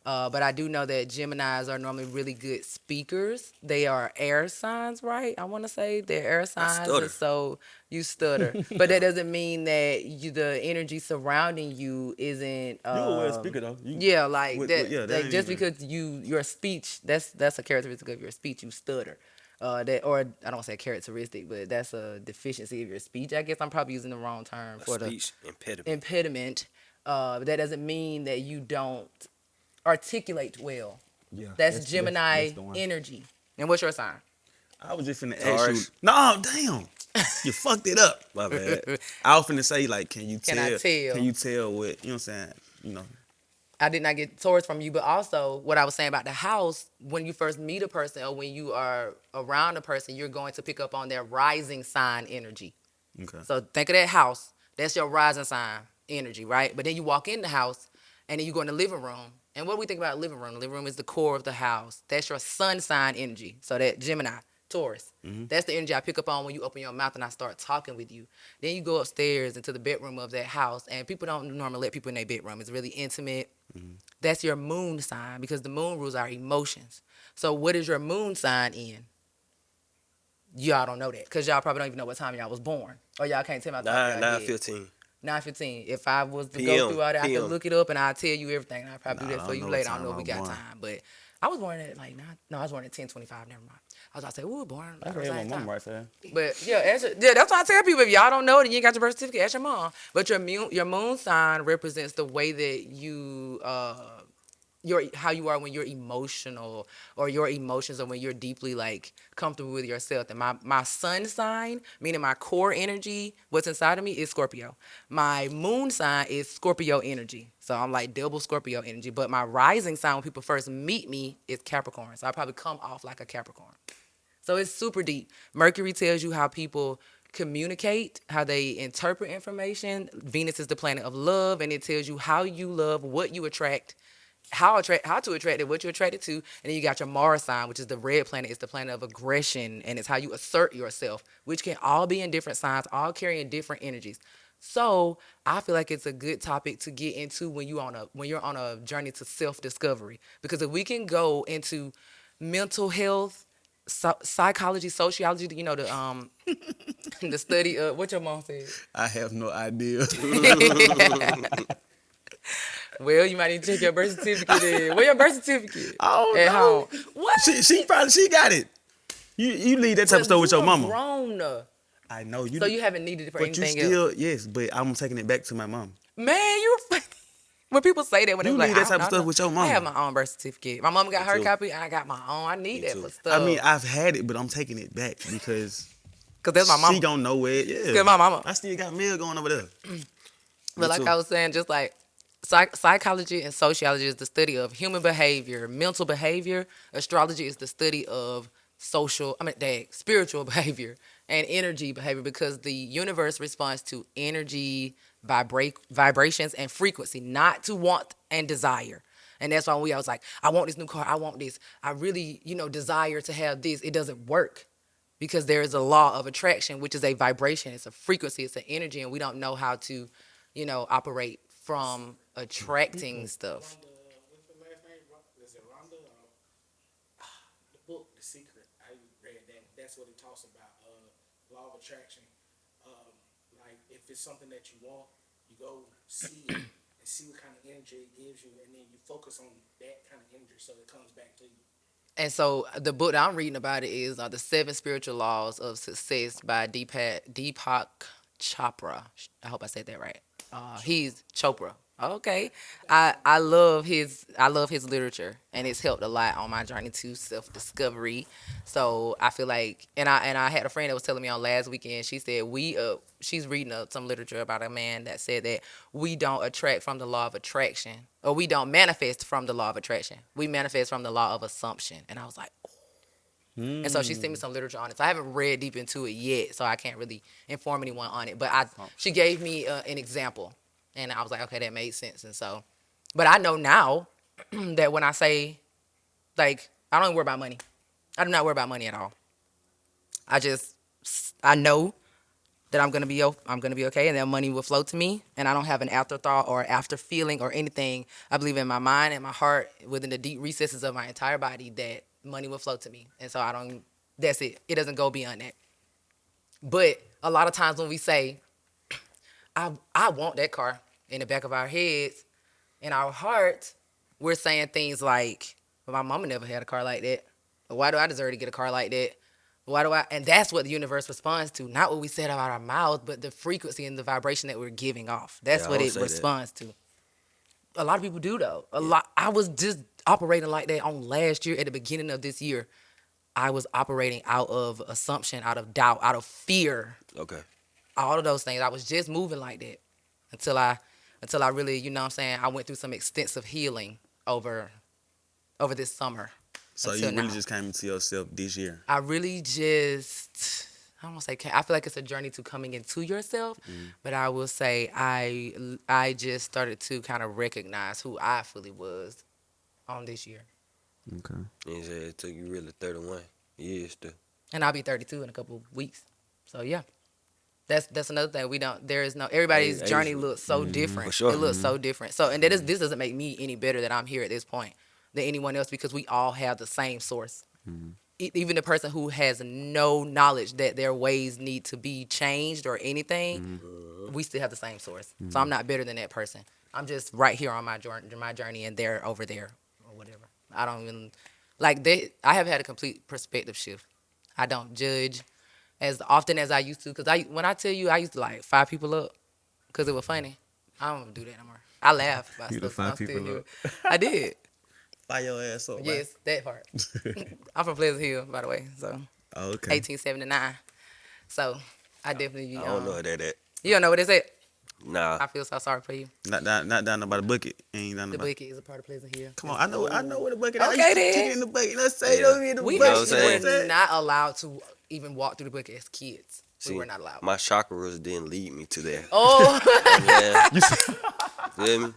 But I do know that Geminis are normally really good speakers. They are air signs, right? I want to say they're air I signs, and stutter. so you stutter. But that doesn't mean that the energy surrounding you isn't. You a well speaker though. Yeah, like that. Yeah, that Like ain't just even. because your speech, that's a characteristic of your speech. You stutter. That, or I don't want to say characteristic, but that's a deficiency of your speech. I guess I'm probably using the wrong term A for the speech impediment. impediment. But that doesn't mean that you don't articulate well. Yeah, That's Gemini that's the one. energy. And what's your sign? I was just finna ask you. Taurus. No, damn. You fucked it up. My bad. I was finna say, like, can you Can tell? I tell? Can you tell what, you know what I'm saying? You know. I did not get Taurus from you, but also what I was saying about the house, when you first meet a person or when you are around a person, you're going to pick up on their rising sign energy. Okay. So think of that house. That's your rising sign energy, right? But then you walk in the house and then you go in the living room. And what do we think about living room? The living room is the core of the house. That's your sun sign energy. So that Gemini, Taurus. That's the energy I pick up on when you open your mouth and I start talking with you. Then you go upstairs into the bedroom of that house, and people don't normally let people in their bedroom. It's really intimate. That's your moon sign, because the moon rules our emotions. So what is your moon sign in? Y'all don't know that, because y'all probably don't even know what time y'all was born. Or y'all can't tell me. 9:15. 9:15. If I was to PM, go through all that, I could PM. look it up and I'll tell you everything. I'll probably do Nah, that I for don't you know later. what I don't know if we time I got was born. time. But I was born at like 9. No, I was born at 10:25. Never mind. I was about to say, ooh, born I at the heard my same mom time. right there. But yeah, that's why I tell people, if y'all don't know it and you ain't got your birth certificate, ask your mom. But your moon sign represents the way that you how you are when you're emotional, or your emotions, or when you're deeply like comfortable with yourself. And my sun sign, meaning my core energy, what's inside of me, is Scorpio. My moon sign is Scorpio energy. So I'm like double Scorpio energy. But my rising sign, when people first meet me, is Capricorn. So I probably come off like a Capricorn. So it's super deep. Mercury tells you how people communicate, how they interpret information. Venus is the planet of love, and it tells you how you love, what you attract, how to attract it, what you're attracted to. And then you got your Mars sign, which is the red planet. It's the planet of aggression, and it's how you assert yourself, which can all be in different signs, all carrying different energies. So I feel like it's a good topic to get into when you're on a journey to self-discovery. Because if we can go into mental health, psychology, sociology, the the study of what your mom said. I have no idea. Well, you might need to check your birth certificate in. Where your birth certificate? I don't At know. home. What? She got it. You leave that type of stuff with your mama. Grown. I know you. So you haven't needed it for but you anything still else. yes. But I'm taking it back to my mom. Man, when people say that, when You they're like, leave that type of I stuff know. with your I mama. have my own birth certificate. My mama got her too. copy. I got my own. I need Me that too. for stuff. I mean, I've had it, but I'm taking it back because because that's my mama. she gonna know it. Yeah, Because my mama. I still got mail going over there. But like too. I was saying, just like psychology and sociology is the study of human behavior, mental behavior. Astrology is the study of spiritual behavior and energy behavior, because the universe responds to energy, vibrations, and frequency, not to want and desire. And that's why I was like, I want this new car. I want this. I really, desire to have this. It doesn't work, because there is a law of attraction, which is a vibration. It's a frequency. It's an energy. And we don't know how to, operate from attracting stuff. What's the last name? Is it Rhonda? The book, The Secret. I read that. That's what it talks about. Law of attraction. Like if it's something that you want, you go see it and see what kind of energy it gives you, and then you focus on that kind of energy, so it comes back to you. And so the book that I'm reading about it is The 7 Spiritual Laws of Success by Deepak Chopra. I hope I said that right. He's Chopra. Okay. I love his literature, and it's helped a lot on my journey to self discovery. So I feel like, and I had a friend that was telling me on last weekend. She said she's reading some literature about a man that said that we don't attract from the law of attraction, or we don't manifest from the law of attraction. We manifest from the law of assumption. And I was like, and so she sent me some literature on it. So I haven't read deep into it yet, so I can't really inform anyone on it. But she gave me an example, and I was like, okay, that made sense. And so, but I know now that when I say, like, I don't even worry about money. I do not worry about money at all. I know that I'm gonna be okay, and that money will flow to me, and I don't have an afterthought or after feeling or anything. I believe in my mind and my heart, within the deep recesses of my entire body, that money will flow to me, and so that's it. It doesn't go beyond that. But a lot of times when we say, I want that car, in the back of our heads, in our heart, we're saying things like, well, my mama never had a car like that. Why do I deserve to get a car like that? Why do I? And that's what the universe responds to. Not what we said out our mouth, but the frequency and the vibration that we're giving off. That's what it responds to. A lot of people do, though. I was just operating like that on last year. At the beginning of this year, I was operating out of assumption, out of doubt, out of fear. Okay. All of those things. I was just moving like that until I really, you know what I'm saying, I went through some extensive healing over this summer. So you really just came into yourself this year? I really just, I don't want to say, I feel like it's a journey to coming into yourself, but I will say I just started to kind of recognize who I fully was on this year. Okay. You said it took you really 31 years to. And I'll be 32 in a couple of weeks. So yeah. That's another thing. Everybody's journey looks so different. For sure. It looks so different. So, and this doesn't make me any better that I'm here at this point than anyone else, because we all have the same source. Even the person who has no knowledge that their ways need to be changed or anything, we still have the same source. So I'm not better than that person. I'm just right here on my journey, and they're over there or whatever. I don't even I have had a complete perspective shift. I don't judge as often as I used to, because when I tell you I used to like fire people up because it was funny, I don't do that no more. I laugh about You stuff. fire people up? I did. Fire your ass up. Yes, that part. I'm from Pleasant Hill, by the way, so Oh, okay. 1879. So I definitely. I don't know what that. You don't know what it said? Nah. I feel so sorry for you. Not down by the bucket. Ain't down The about. bucket is a part of Pleasant Hill. Come on, I know where the bucket. Okay, I used to then. kick it in the bucket. Let's say Yeah. don't be in the We bucket. know what I'm actually saying? were not allowed to even walk through the bucket as kids. We were not allowed. My chakras didn't lead me to there. Oh, Yeah. Feel me?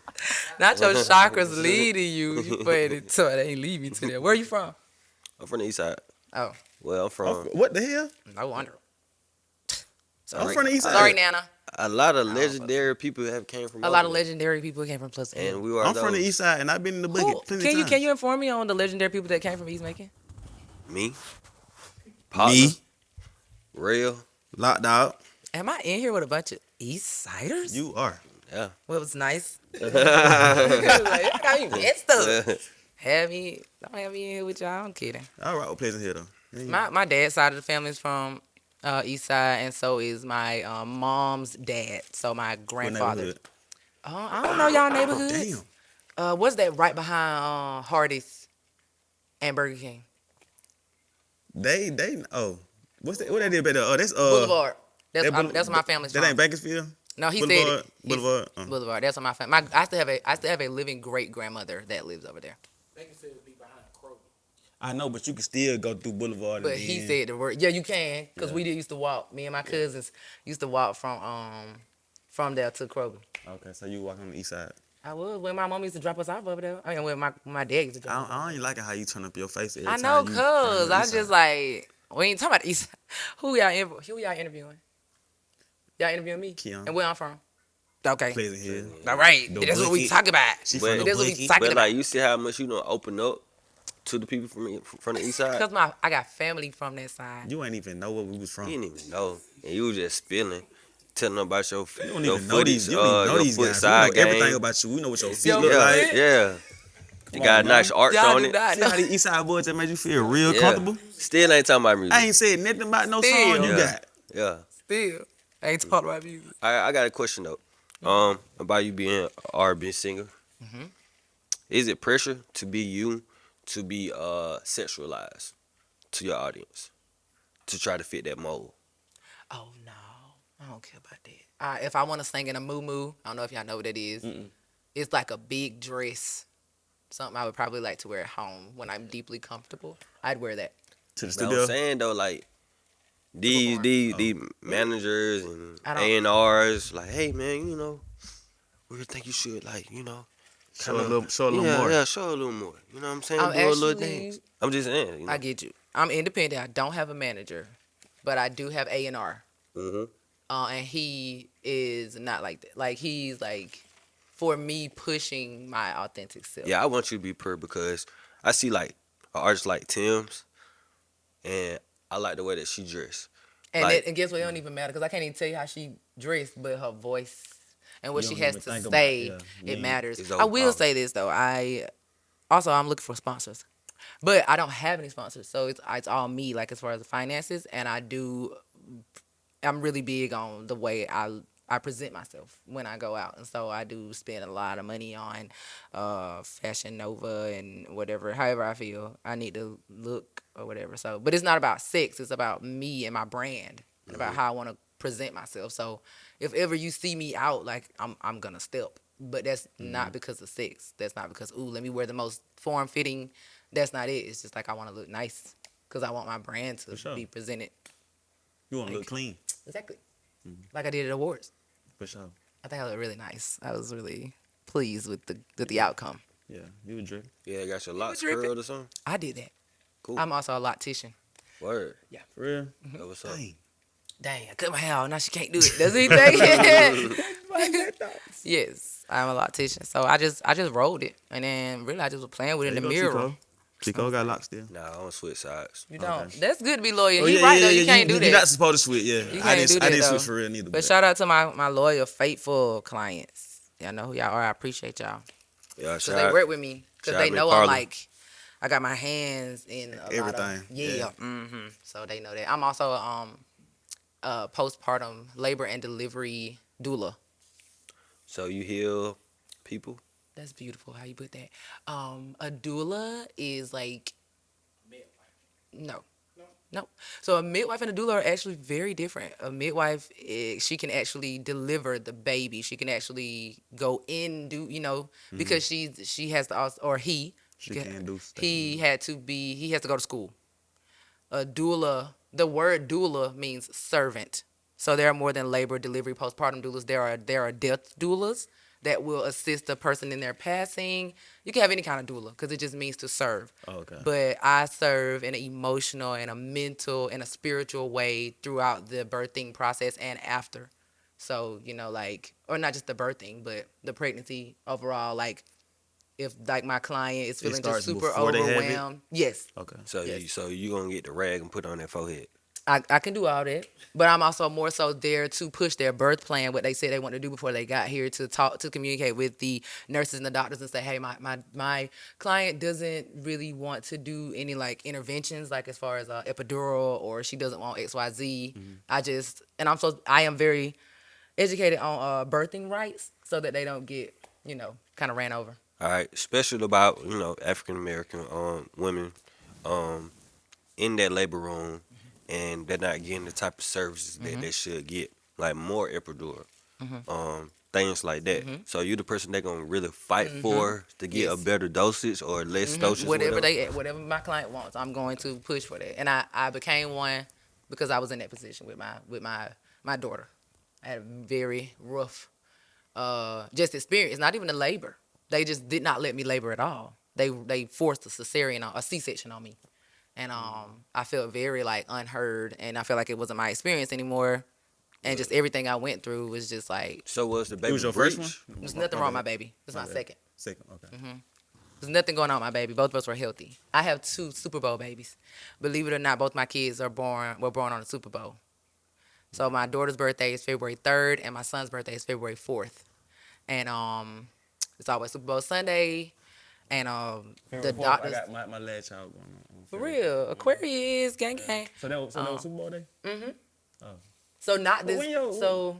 not your chakras leading you. You put it so they ain't lead me to there. Where are you from? I'm from the east side. Oh, Well, I'm from What the hell? no wonder. I'm from the east side. Sorry, Nana. a lot of legendary people have came from A over lot of there. legendary people came from Pleasant Hill. And we were I'm from the those. east side, and I've been in the bucket plenty of times. Can you inform me on the legendary people that came from East Macon? Me, Potna, Real. Locked out. Am I in here with a bunch of East Siders? You are. Yeah. Well, it was nice. Like, I got me mixed up. Don't have me in here with y'all. I'm kidding. All right, with Pleasant Hill though. My dad's side of the family is from East Side, and so is my mom's dad. So my What grandfather. neighborhood? I don't know y'all neighborhoods. Damn. What's that right behind Hardee's and Burger King? They what's that? What they did better? Oh, that's Boulevard. That's that that's where my family's That from. ain't Bakersfield. No, he Boulevard? said it. Boulevard. Boulevard. That's where my family. I still have a living great grandmother that lives over there. Bakersfield would be behind Kroger. I know, but you can still go through Boulevard. But and he then- said the word. Yeah, you can, because we did used to walk. Me and my cousins used to walk from there to Kroger. Okay, so you walk on the east side. I was when my mom used to drop us off over there. I mean, when my dad used to drop us I don't even like it how you turn up your face every I time. know, you cuz bring the I east just side. like, we ain't talking about the East Side. Who y'all interviewing? Y'all interviewing me? Keyona. And where I'm from? Okay. Pleasant Hill. All right. The That's what we Bookie. talk about. She But- from the That's what we Bookie. talking But about. like, you see how much you don't open up to the people from the east side. Because I got family from that side. You ain't even know where we was from. You didn't even know, and you was just spilling, telling them about your You don't your even know these. You don't even know your these foot guys. We side know everything game. about you. We know what your feet Yo, look Yeah, like. yeah. You got a nice arch Y'all on do it. not. See how these east side boys that made you feel real Yeah. comfortable? Still ain't talking about music. I ain't said nothing about no Still. song you Yeah. got. Yeah. Still. I ain't talking about music. I got a question though. About you being a R&B singer. Mhm. Is it pressure to be you, to be sexualized to your audience, to try to fit that mold? Oh no, I don't care about that. If I want to sing in a moo, I don't know if y'all know what that is. It's like a big dress, something I would probably like to wear at home when I'm deeply comfortable. I'd wear that. To the But I'm studio. saying though, like To these perform. these these managers and I don't. A&Rs, like, hey man, we think you should, like, Show kind a of, little yeah, more. yeah, show a little more. You know what I'm saying? I'm Do a little actually. dance. I'm just saying. I get you. I'm independent. I don't have a manager, but I do have A&R. Mhm. And he is not like that. Like he's like for me pushing my authentic self. Yeah, I want you to be pure because I see like an artist like Tim's, and I like the way that she dressed. Like, And guess what? It don't even matter because I can't even tell you how she dressed, but her voice and what You she don't has even to think about say, yeah. it matters. it's I will overpowered. say this though. I'm looking for sponsors, but I don't have any sponsors, so it's all me. Like as far as the finances, and I'm really big on the way I present myself when I go out, and so I do spend a lot of money on Fashion Nova and whatever. However, I feel I need to look or whatever. So, but it's not about sex; it's about me and my brand, and about how I want to present myself. So, if ever you see me out, like I'm gonna step, but that's not because of sex. That's not because let me wear the most form fitting. That's not it. It's just like I want to look nice because I want my brand to sure. be presented. You want to Like, look clean. exactly. Like I did at awards. For sure. I think I looked really nice. I was really pleased with the outcome. Yeah, you would drink. Yeah, got your locks dripping. curled or something. I did that. Cool. I'm also a loctician. Word. For real? That what's up? Dang. Dang, I cut my hair off. Now she can't do it. Does he think? Yes, I'm a loctician. So I just rolled it, and then really I just was playing with it in the mirror. Chico got locks still. Nah, I don't switch sides. You don't. Okay. That's good to be loyal. Oh, He yeah, right yeah, though. yeah, You can't do You're that. not supposed to switch, yeah. You I can't do didn't, that, I didn't though. switch for real neither. But shout out to my loyal, faithful clients. Y'all know who y'all are. I appreciate y'all. Yeah, Because they work with me. Because shout they out know Miss I'm Carla. like, I got my hands in a lot of, Everything, yeah. yeah. So they know that. I'm also a postpartum labor and delivery doula. So you heal people? That's beautiful how you put that. A doula is like, no. No. So a midwife and a doula are actually very different. A midwife, she can actually deliver the baby. She can actually go in, because she has to also, or She can do stuff. he has to go to school. A doula, the word doula means servant. So there are more than labor, delivery, postpartum doulas. There are death doulas that will assist the person in their passing. You can have any kind of doula because it just means to serve. Oh, okay. But I serve in an emotional and a mental and a spiritual way throughout the birthing process and after. So, or not just the birthing, but the pregnancy overall. Like, if like my client is feeling just starts super before they have it? overwhelmed, yes, Okay. So Yes. you gonna get the rag and put it on that forehead? I can do all that, but I'm also more so there to push their birth plan, what they said they want to do before they got here, to communicate with the nurses and the doctors and say, hey, my client doesn't really want to do any like interventions, like as far as epidural, or she doesn't want XYZ. I am very educated on birthing rights so that they don't get, kind of ran over. All right, special about African American women in that labor room, and they're not getting the type of services that they should get, like more epidural, things like that. So you the person they're gonna really fight for to get a Yes. better dosage or less dosage, Whatever my client wants, I'm going to push for that. And I became one because I was in that position with my daughter. I had a very rough just experience, not even the labor. They just did not let me labor at all. They forced a C-section on me. And I felt very like unheard, and I felt like it wasn't my experience anymore. And just everything I went through was just like, So was the baby was your first breech? one? there's nothing wrong with my baby. It's my bad. second. Second, okay. There's nothing going on with my baby. Both of us were healthy. I have 2 Super Bowl babies. Believe it or not, both my kids were born on the Super Bowl. So my daughter's birthday is February 3rd, and my son's birthday is February 4th. And it's always Super Bowl Sunday. And the doctors, I got my last child going on. for real, Aquarius, gang. So that was Super Bowl day? So not But this. when your- So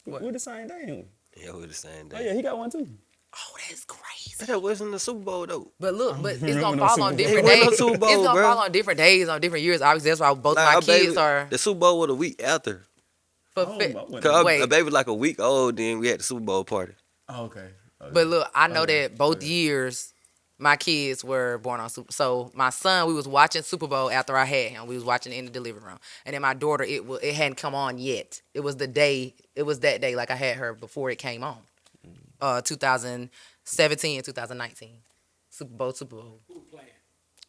We're the same day. Yeah, we the same Oh day. yeah, he got one too. Oh, that's crazy. But that wasn't the Super Bowl though. But look, but it's remember gonna no fall Super on Bowl. It different wasn't no days. Super It's Bowl, gonna fall bro. on different days, on different years. Obviously, that's why both Like my our baby, kids are. the Super Bowl was a week after. For Oh, fit. I wouldn't Cause know. our Wait, baby like a week old, then we had the Super Bowl party. Oh, okay. but look, I know Okay, that both okay. years, my kids were born on Super. So my son, we was watching Super Bowl after I had him. We was watching it in the delivery room, and then my daughter, it hadn't come on yet. It was the day. It was that day, like I had her before it came on. 2017 and 2019, Super Bowl. Who playing?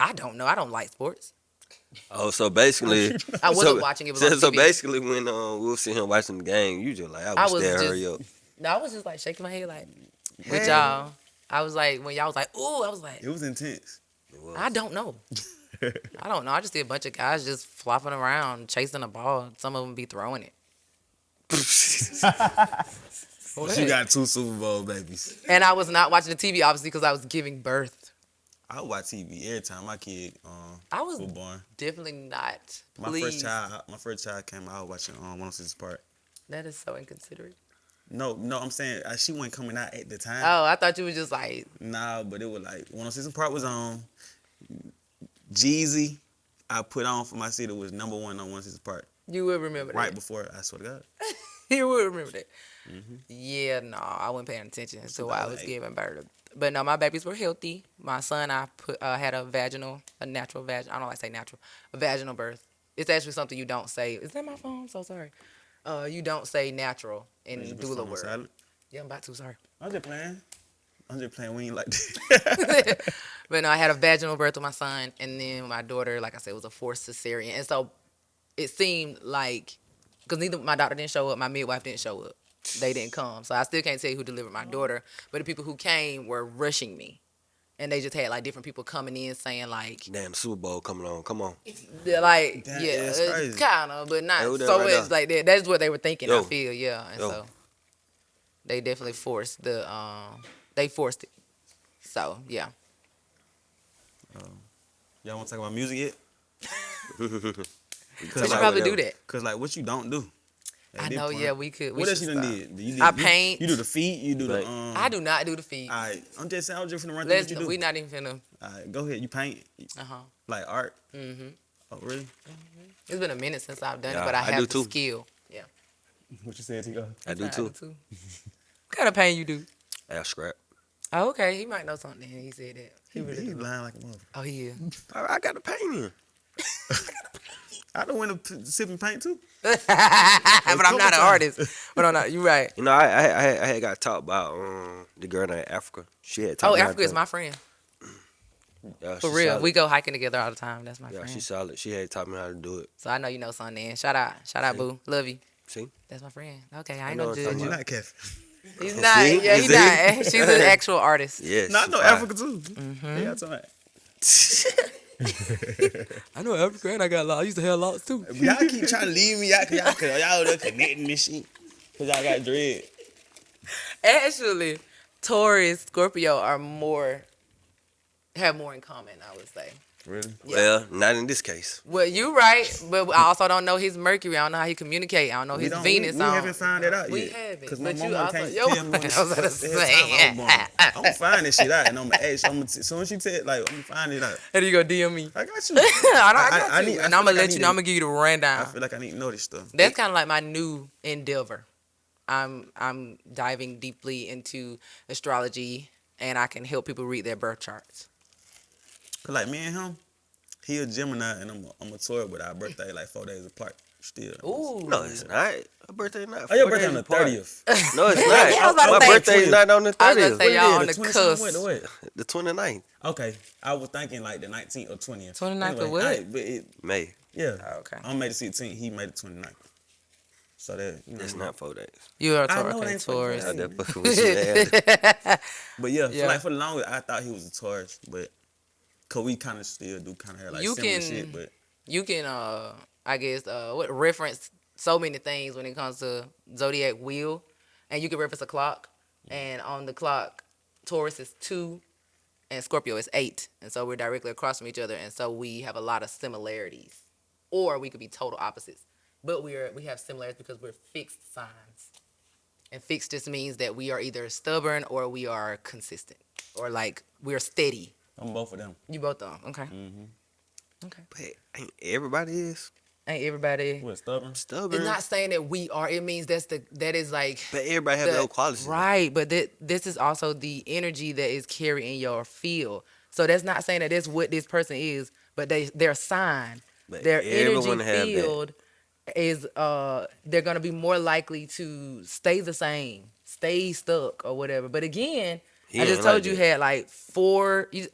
I don't know. I don't like sports. Oh, so basically, I wasn't watching. It was on so TV. basically, when we were sitting here watching the game, you just like, I I wish was they just, hurry up. no, I was just like shaking my head like with Hey. y'all. I was like, when y'all was like, ooh, I was like, It was intense. It was. I don't know. I don't know. I just see a bunch of guys just flopping around, chasing a ball. Some of them be throwing it. But you got 2 Super Bowl babies. And I was not watching the TV, obviously, because I was giving birth. I watch TV every time my kid I was was born. definitely not My pleased. first child came out. I was watching 106 Park. That is so inconsiderate. No, I'm saying she wasn't coming out at the time. Oh, I thought you were just like, Nah, but it was like 106 Park was on. Jeezy, I put on for my city was number 1 on 106 Park. you would remember Right that. before, I swear to God. You would remember that. Yeah, no, I wasn't paying attention until I was giving birth. But no, my babies were healthy. My son, I had a natural vaginal. I don't like to say natural, a vaginal birth. It's actually something you don't say. Is that my phone? I'm so sorry. You don't say natural in Is your doula phone word. silent? Yeah, I'm about to. Sorry. I'm just playing. We ain't like that. But no, I had a vaginal birth with my son, and then my daughter, like I said, was a forced cesarean. And so it seemed like, because neither my doctor didn't show up, my midwife didn't show up. They didn't come. So I still can't tell you who delivered my daughter. But the people who came were rushing me. And they just had like different people coming in saying like, Damn, Super Bowl coming on. Come on. they're like, That yeah, is it's crazy. kind of, but not Hey, who that so right it's there? like that. That's what they were thinking, Yo. I feel, yeah. And Yo. so they definitely forced they forced it. So, yeah. Y'all want to talk about music yet? We Talk should about probably whatever. do that. Cause like what you don't do. At I this know, point. yeah, we could. We What else should you done stop. did? I paint. You do the feet. You do the. Like- I do not do the feet. Alright, I'm just saying. I was just finna run through what you do. We not even finna. Alright, go ahead. You paint Uh-huh. like art. Mm-hmm. Oh really? It's been a minute since I've done Yeah, it, but I I have do the too. skill. Yeah. What you said, Tico? I do too. What kind of paint you do? Air scrap. Oh, okay. He might know something. He said that. He really He do. lying like a mother. Oh, he is. I got the painting. I don't want to sip and paint too. But I'm not an times. artist. But I'm not. You right. You know, I had got taught about the girl named Africa. She had taught Oh, me how to Africa is paint. my friend. Yeah, For she real. solid. We go hiking together all the time. That's my Yeah, friend. she's solid. She had taught me how to do it. So I know you know something then. Shout out, boo. Love you. See? That's my friend. Okay, I ain't know no what I'm judge. talking You're about. not Kathy. He's not. See? Yeah, he's See? not. She's an actual artist. Yes. No, I she know fine. Africa too. Mm-hmm. Yeah, I told I know Africa and I got lots. I used to have lots too. Y'all keep trying to leave me out because y'all there connecting this shit. Because y'all got dread. Actually, Taurus, Scorpio have more in common, I would say. Really? Well, not in this case. Well, you right, but I also don't know his Mercury. I don't know how he communicate. I don't know his Venus. We haven't found that out We yet. haven't. Because my But you mama also, can't yo, tell me when I was about to the say. hell time I was born. I'm going to find this shit out. And I'm going to ask. As soon as she said, like, I'm going to find it out. And you go DM me. I got you. I got I you. need- I And feel I'm gonna like I let you need know. to- I'm gonna give you the I rundown. feel like I need to know this stuff. That's kind of like my new endeavor. I'm diving deeply into astrology, and I can help people read their birth charts. Cause like me and him, he a Gemini and I'm a Taurus, but our birthday like 4 days apart. Still. Ooh. No, it's not. Her birthday not. Oh, your 4 birthday days on the apart. 30th. No, it's Yeah, I was not. about to My say- birthday is not on the 30th. I was gonna say y'all on the 20 cusp. What, the what? The 29th. Okay, I was thinking like the 19th or 20th. 29th of what? alright, but May. yeah. Oh, okay. I'm May the 16th. He made the 29th. So that That's not 4 days. You are a I Taurus. know it Okay, ain't Taurus. I that fucking with you, man. But yeah, Yeah. for the longest, I thought he was a Taurus, but cause we kind of still do kind of have like You similar can- shit, but You can, I guess, reference so many things when it comes to zodiac wheel, and you can reference a clock, and on the clock, Taurus is 2, and Scorpio is 8, and so we're directly across from each other, and so we have a lot of similarities, or we could be total opposites, but we have similarities because we're fixed signs. And fixed just means that we are either stubborn or we are consistent, or like we're steady. I'm both of them. You both are. Okay. Okay. But ain't everybody is Ain't everybody. What, stubborn? stubborn. It's not saying that we are. It means that is like. But everybody have their own qualities. Right, but this is also the energy that is carried in your field. So that's not saying that that's what this person is, but their sign, But their energy everyone have that. field is they're gonna be more likely to stay the same, stay stuck or whatever. But again, He I just ain't told like you that. had like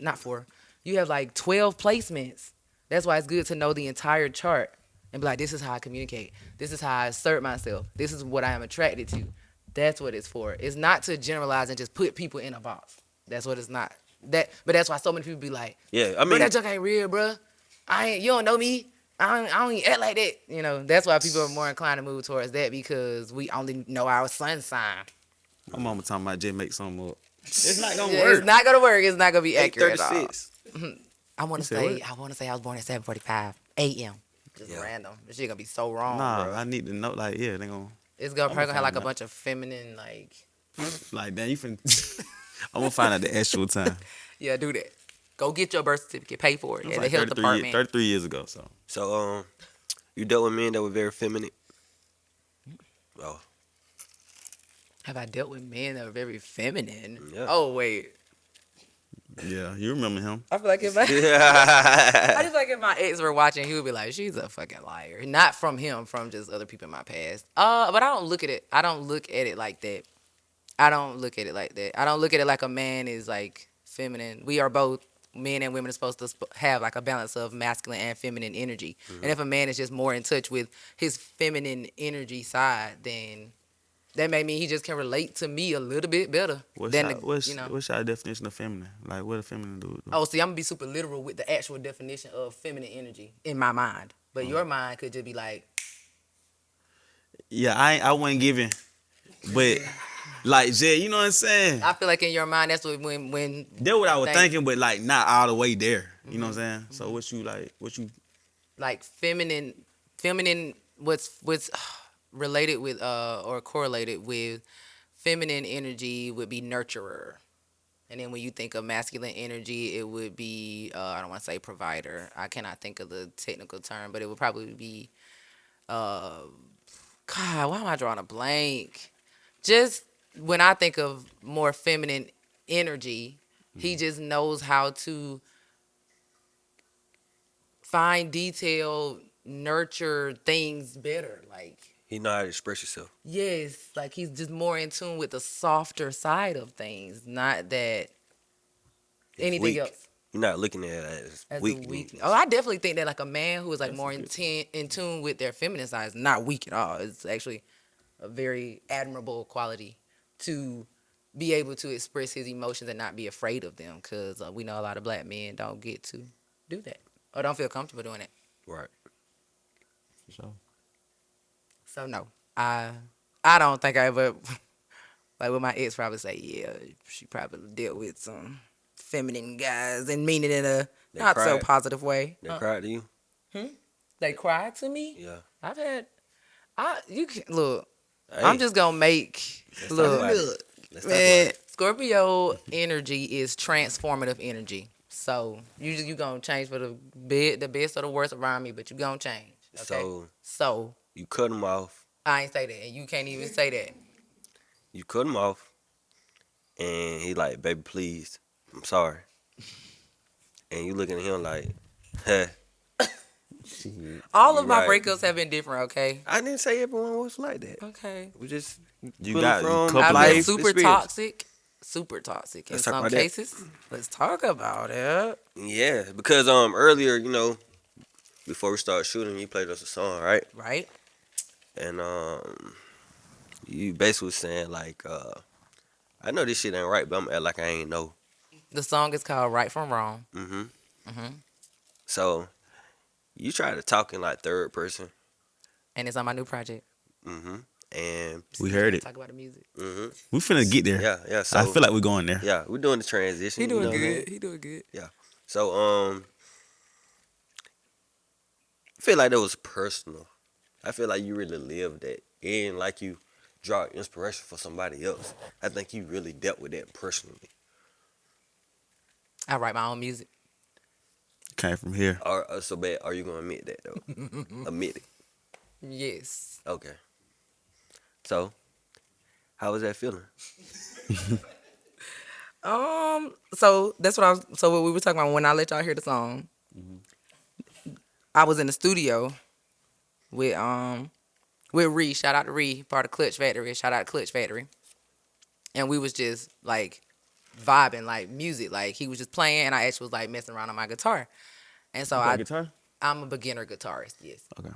not four. You have like 12 placements. That's why it's good to know the entire chart and be like, this is how I communicate. This is how I assert myself. This is what I am attracted to. That's what it's for. It's not to generalize and just put people in a box. That's what it's not. But that's why so many people be like, Yeah, I bro, mean, that junk ain't real, bro. You don't know me. I don't even act like that. You know, that's why people are more inclined to move towards that because we only know our sun sign. My mama talking about just make something up. It's not gonna Yeah, work. it's not gonna work. It's not gonna be accurate at all. 8:36. I want to said say what? I want to say I was born at 7:45 a.m. Just Yeah. random. This shit gonna be so wrong, Nah, bro. I need to know. Like, yeah, they gonna It's gonna I'ma probably gonna have like find a out. bunch of feminine like. like. Damn, you finna. I'm gonna find out the actual time. Yeah, do that. Go get your birth certificate. Pay for it It was at like the health 33 years, department. 33 years ago. So So you dealt with men that were very feminine. Oh, Have I dealt with men that are very feminine? Yeah. Oh wait. yeah, you remember him? I feel like if I yeah. just like if my ex were watching, he would be like, "She's a fucking liar." Not from him, from just other people in my past. But I don't look at it. I don't look at it like that. I don't look at it like that. I don't look at it like a man is like feminine. We are both men and women are supposed to have like a balance of masculine and feminine energy. And if a man is just more in touch with his feminine energy side, then that may mean he just can relate to me a little bit better What's than our, what's you know. what's our definition of feminine? Like, what a feminine do? Oh, see, I'm gonna be super literal with the actual definition of feminine energy in my mind, but your mind could just be like, Yeah, I wasn't giving, but like Jay, you know what I'm saying? I feel like in your mind that's what when That's what I was Thank- thinking, but like not all the way there. You know what I'm saying? So what you like? What you? like feminine what's related with or correlated with feminine energy would be nurturer. And then when you think of masculine energy, it would be I don't want to say provider. I cannot think of the technical term, but it would probably be God, why am I drawing a blank? Just when I think of more feminine energy, he just knows how to find detail, nurture things better. Like, He know how to express yourself. yes, like he's just more in tune with the softer side of things, not that anything weak. else. You're not looking at it As weak. a weakness. Oh, I definitely think that like a man who is like more in tune with their feminine side is not weak at all. It's actually a very admirable quality to be able to express his emotions and not be afraid of them. Because we know a lot of black men don't get to do that or don't feel comfortable doing it. Right. So no, I don't think I ever like what my ex probably say. Yeah, she probably dealt with some feminine guys and mean it in a They not so cried. positive way. They cried to you? They cried to me. Yeah. I've had. You can look. Hey, I'm just gonna make let's talk about it. look. Let's talk about Man, it. Scorpio energy is transformative energy. So you gonna change for the best or the worst around me, but you gonna change. Okay. So You cut him off. I ain't say that, and you can't even say that. You cut him off. And he like, baby, please. I'm sorry. And you looking at him like, huh. All of my Right. breakups have been different. Okay. I didn't say everyone was like that. Okay. We just You pulling got from couple I've life been super experience. toxic. Super toxic in Let's talk some about that. cases. Let's talk about it. Yeah, because earlier, before we started shooting, you played us a song, right? Right? And you basically was saying like, I know this shit ain't right, but I'm gonna act like I ain't know. The song is called Right From Wrong. So you try to talk in like third person. And it's on my new project. And We heard it. Talk about the music. We finna get there. yeah, so I feel like we're going there. yeah, we're doing the transition. He doing you know what I mean? good. He doing good. So I feel like that was personal. I feel like you really lived that. It ain't like you draw inspiration for somebody else. I think you really dealt with that personally. I write my own music. Came from here. So bad. Are you gonna admit that though? Admit it. Yes. Okay. So, how was that feeling? So that's what I was. So what we were talking about when I let y'all hear the song, I was in the studio with Ree. Shout out to Ree, part of Clutch Factory. Shout out to Clutch Factory. And we was just like vibing, like music. Like he was just playing, and I actually was like messing around on my guitar. And so Guitar? I'm a beginner guitarist. Yes. Okay.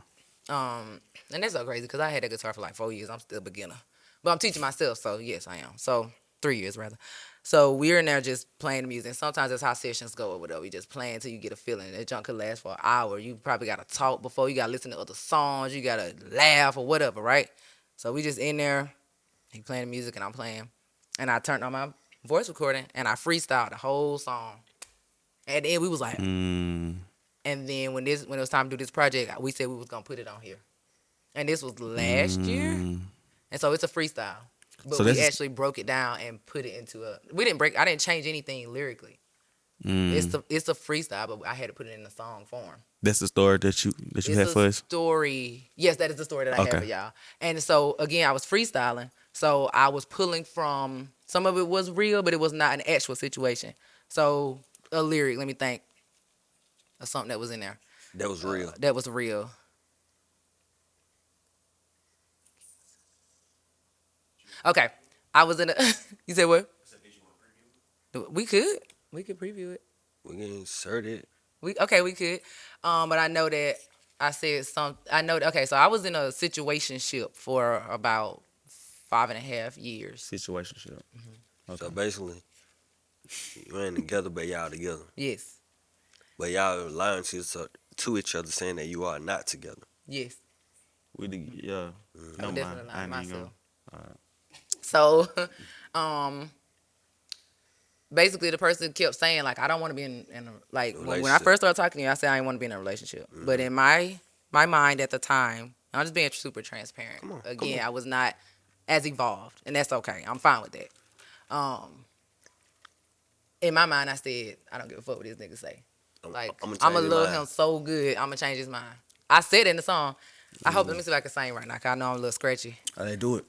And that's so crazy because I had that guitar for like 4 years. I'm still a beginner, but I'm teaching myself. So yes, I am. So 3 years rather. So we're in there just playing the music. And sometimes that's how sessions go or whatever. We just playing until you get a feeling. That junk could last for an hour. You probably got to talk before. You got to listen to other songs. You got to laugh or whatever, right? So we just in there. He playing the music and I'm playing. And I turned on my voice recording and I freestyled the whole song. And then we was like, and then when it was time to do this project, we said we was gonna put it on here. And this was last year. And so it's a freestyle. But So we actually broke it down and put it into I didn't change anything lyrically. It's a freestyle, but I had to put it in the song form. That's the story that you had for us. Story. Yes, that is the story that I have Okay. for y'all. And so again, I was freestyling. So I was pulling from, some of it was real, but it was not an actual situation. So a lyric, let me think of something that was in there. That was real. That was real. Okay. I was in a you said what? We could preview it. We can insert it. We could. But I know that I said okay, so I was in a situationship for about 5.5 years. Situationship. So basically, you ain't together, but y'all together. Yes. But y'all lying to each other, saying that you are not together. Yes. Yeah. I No would definitely mind. lie I to ain't even myself. gonna. So, basically, the person kept saying like, I don't want to be in a, like when I Relationship. first started talking to you, I said I didn't want to be in a relationship. But in my mind at the time, I'm just being super transparent. Again, I was not as evolved, and that's okay. I'm fine with that. In my mind, I said I don't give a fuck what this nigga say. Like I'ma I'm gonna change his love mind. him so good, I'm gonna change his mind. I said it in the song. I hope. Let me see if I can sing right now. 'Cause I know I'm a little scratchy. How they do it?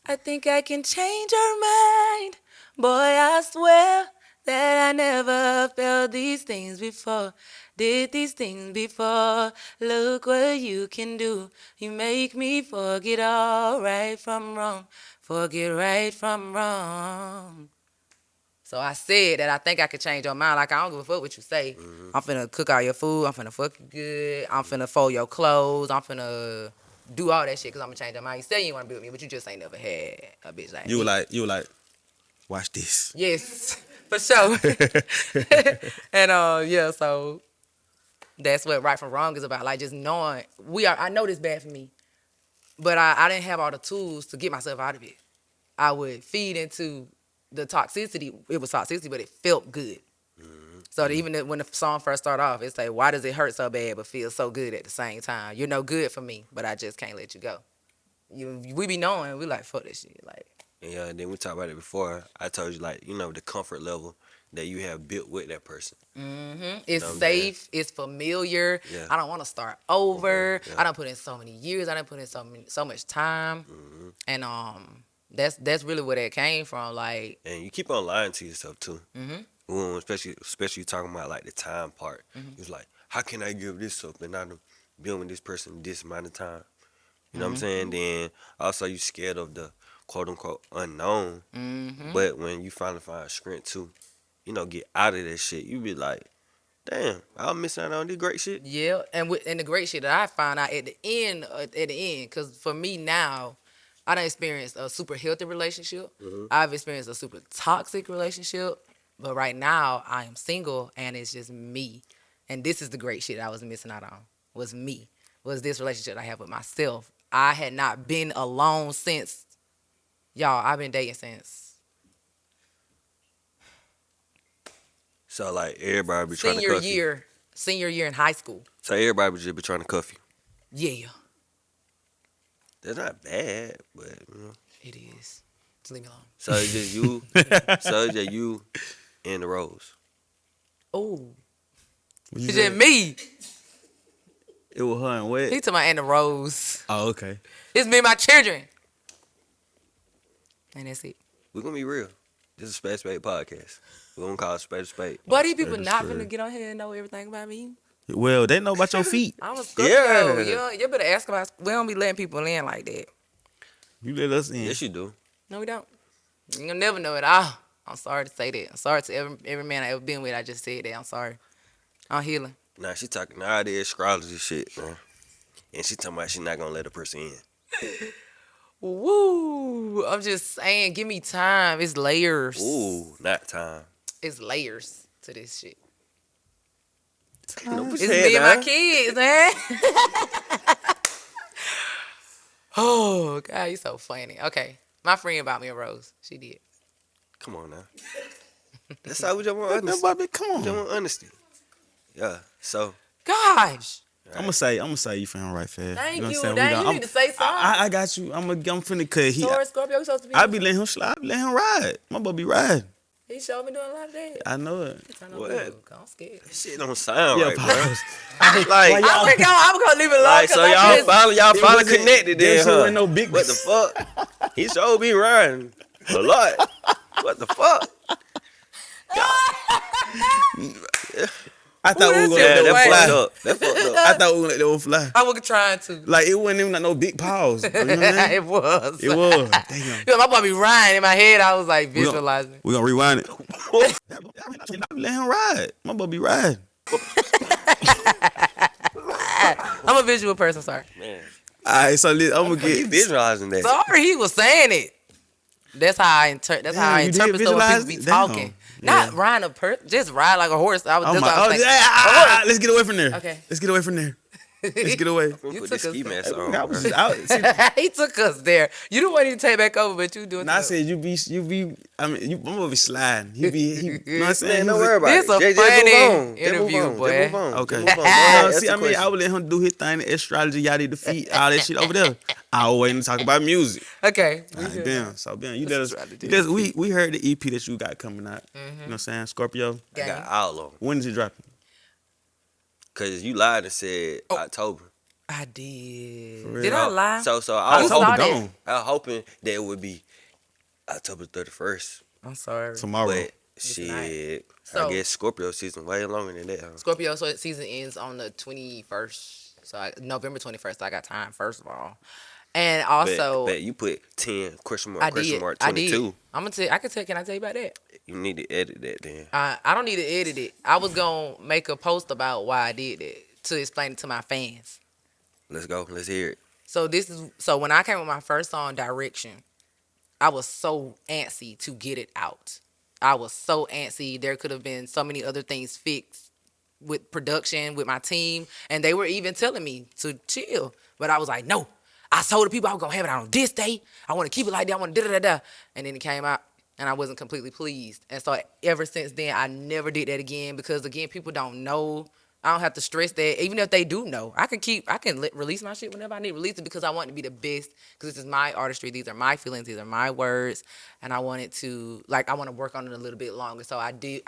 I think I can change your mind. Boy, I swear that I never felt these things before. Did these things before. Look what you can do. You make me forget all right from wrong. Forget right from wrong. So I said that I think I could change your mind. Like, I don't give a fuck what you say. I'm finna cook all your food. I'm finna fuck you good. I'm finna fold your clothes. I'm finna do all that shit because I'm gonna change your mind. You say you want to be with me, but you just ain't never had a bitch like You me. were like, watch this. Yes, for sure. And yeah, so that's what right from wrong is about. Like, just knowing I know this bad for me, but I didn't have all the tools to get myself out of it. I would feed into the toxicity. It was toxicity, but it felt good. So that even when the song first started off, it's like, why does it hurt so bad but feel so good at the same time? You're no good for me, but I just can't let you go. We be knowing, we like, fuck this shit. Like, Yeah, and then we talked about it before. I told you, like, the comfort level that you have built with that person. it's Know what I'm safe, it's familiar. Yeah. I don't want to start over. Yeah. I done put in so many years. I done put in so much time. And that's really where that came from. Like, And you keep on lying to yourself too. Especially talking about like the time part. It's like, how can I give this up and not been with this person this amount of time? You know what I'm saying? Then also you scared of the quote unquote unknown. But when you finally find strength to, get out of that shit, you be like, damn, I'm missing out on this great shit. yeah, and the great shit that I found out at the end, because for me now, I done experienced a super healthy relationship. I've experienced a super toxic relationship, but right now I am single and it's just me. And this is the great shit I was missing out on. Was me. Was this relationship I have with myself. I had not been alone since, y'all. I've been dating since So like everybody be trying to cuff you. senior year in high school. So everybody just be trying to cuff you. Yeah. It's not bad, but It is. Just leave me alone. So it's just you. So it's just you and the Rose. Oh, What you it's said? just me. It was her and He what? took my Aunt Rose. Oh, okay. It's me and my children. And that's it. We're gonna be real. This is a Spade podcast. We're gonna call it Spade a Spade. But these people Spade is not spade. finna get on here and know everything about me. Well, they know about your feet. I'm a Scorpio. Yeah. You better ask about. We don't be letting people in like that. You let us in. Yes, you do. No, we don't. You'll never know it all. I'm sorry to say that. I'm sorry to every man I ever been with. I just said that. I'm sorry. I'm healing. Nah, she talking all that astrology shit, man. And she talking about she not gonna let a person in. Woo! I'm just saying, give me time. It's layers. Ooh, not time. It's layers to this shit. No, It's me and my kids, man. Oh, God, you so funny. Okay. My friend bought me a rose. She did. Come on now. That's how we just want That honesty. Bobby, come We just on. want honesty. Yeah. So Gosh. I'm gonna say you feeling right, fast. Thank know what I'm you. saying? Dang, you need to say something. I got you. I'm finna cut. Sorry, Scorpio, you supposed to be. I be letting him slide. I be letting him ride. My boy be riding. He showed me doing a lot of that. I know it. I know What? I'm scared. that shit don't sound Yeah, right, bro. pause. Like, I'm gonna leave it alone. like, so 'cause I y'all just- finally wasn't- connected there then, shit huh? wasn't no big- What the fuck? He sure be riding a lot. What the fuck? I thought we Ooh, were that gonna Yeah, let that them fucked fly. up. That fucked up. I thought we were gonna let them fly. I was trying to. Like it wasn't even like no big pause. You know what I mean? It was. It was. Damn. Yeah, my boy be riding in my head. I was like We visualizing. gonna, we gonna rewind it. Let him ride. My boy be riding. I'm a visual person. Sorry. Man, All right, so I'm gonna you get. visualizing that. Sorry, he was saying it. That's how I Damn, I you did interpret stuff when visualize people be it? Damn. talking. Yeah. Not riding just ride like a horse. I was Oh just my! what I Oh, was yeah, thinking. let's get away from there. Okay. Let's get away from there. Let's get away. I'm You put took this ski us mask I on. was bro. just out. See, He took us there. You don't want him to take back over, but you doing. I said you be. I mean, you. I'm gonna be sliding. You know what I'm saying? Man, He don't was- worry about This it. a Just funny move on. Just interview, move on. boy. Just move on. Okay. Just move on. No, Ask see, the I mean, I question. would let him do his thing, the astrology, y'all need to feed all that shit over there. I was waiting to talk about music. Okay. All right, Ben. So Ben, you let us. Astrology. We heard the EP that you got coming out. You know what I'm saying? Scorpio. I got all of them. When is it dropping? Cause you lied and said October. I did. For real? Did I lie? So I was saw hoping, that. gone I was hoping that it would be October 31st. I'm sorry. Tomorrow. But shit, So- I guess Scorpio season way longer than that. Huh? Scorpio season ends on the 21st. So November 21st. I got time, first of all. And also, but you put 10 question mark I question did. mark I 22. did. I'm gonna tell. I can tell. Can I tell you about that? You need to edit that then. I don't need to edit it. I was gonna make a post about why I did that to explain it to my fans. Let's go. Let's hear it. So when I came with my first song, Direction, I was so antsy to get it out. I was so antsy. There could have been so many other things fixed with production, with my team, and they were even telling me to chill. But I was like, no. I told the people I was gonna have it out on this day. I want to keep it like that. I want to da-da-da-da. And then it came out, and I wasn't completely pleased. And so ever since then, I never did that again because, again, people don't know. I don't have to stress that. Even if they do know, I can release my shit whenever I need to release it because I want it to be the best because this is my artistry. These are my feelings. These are my words. And I want it to, I want to work on it a little bit longer. So I do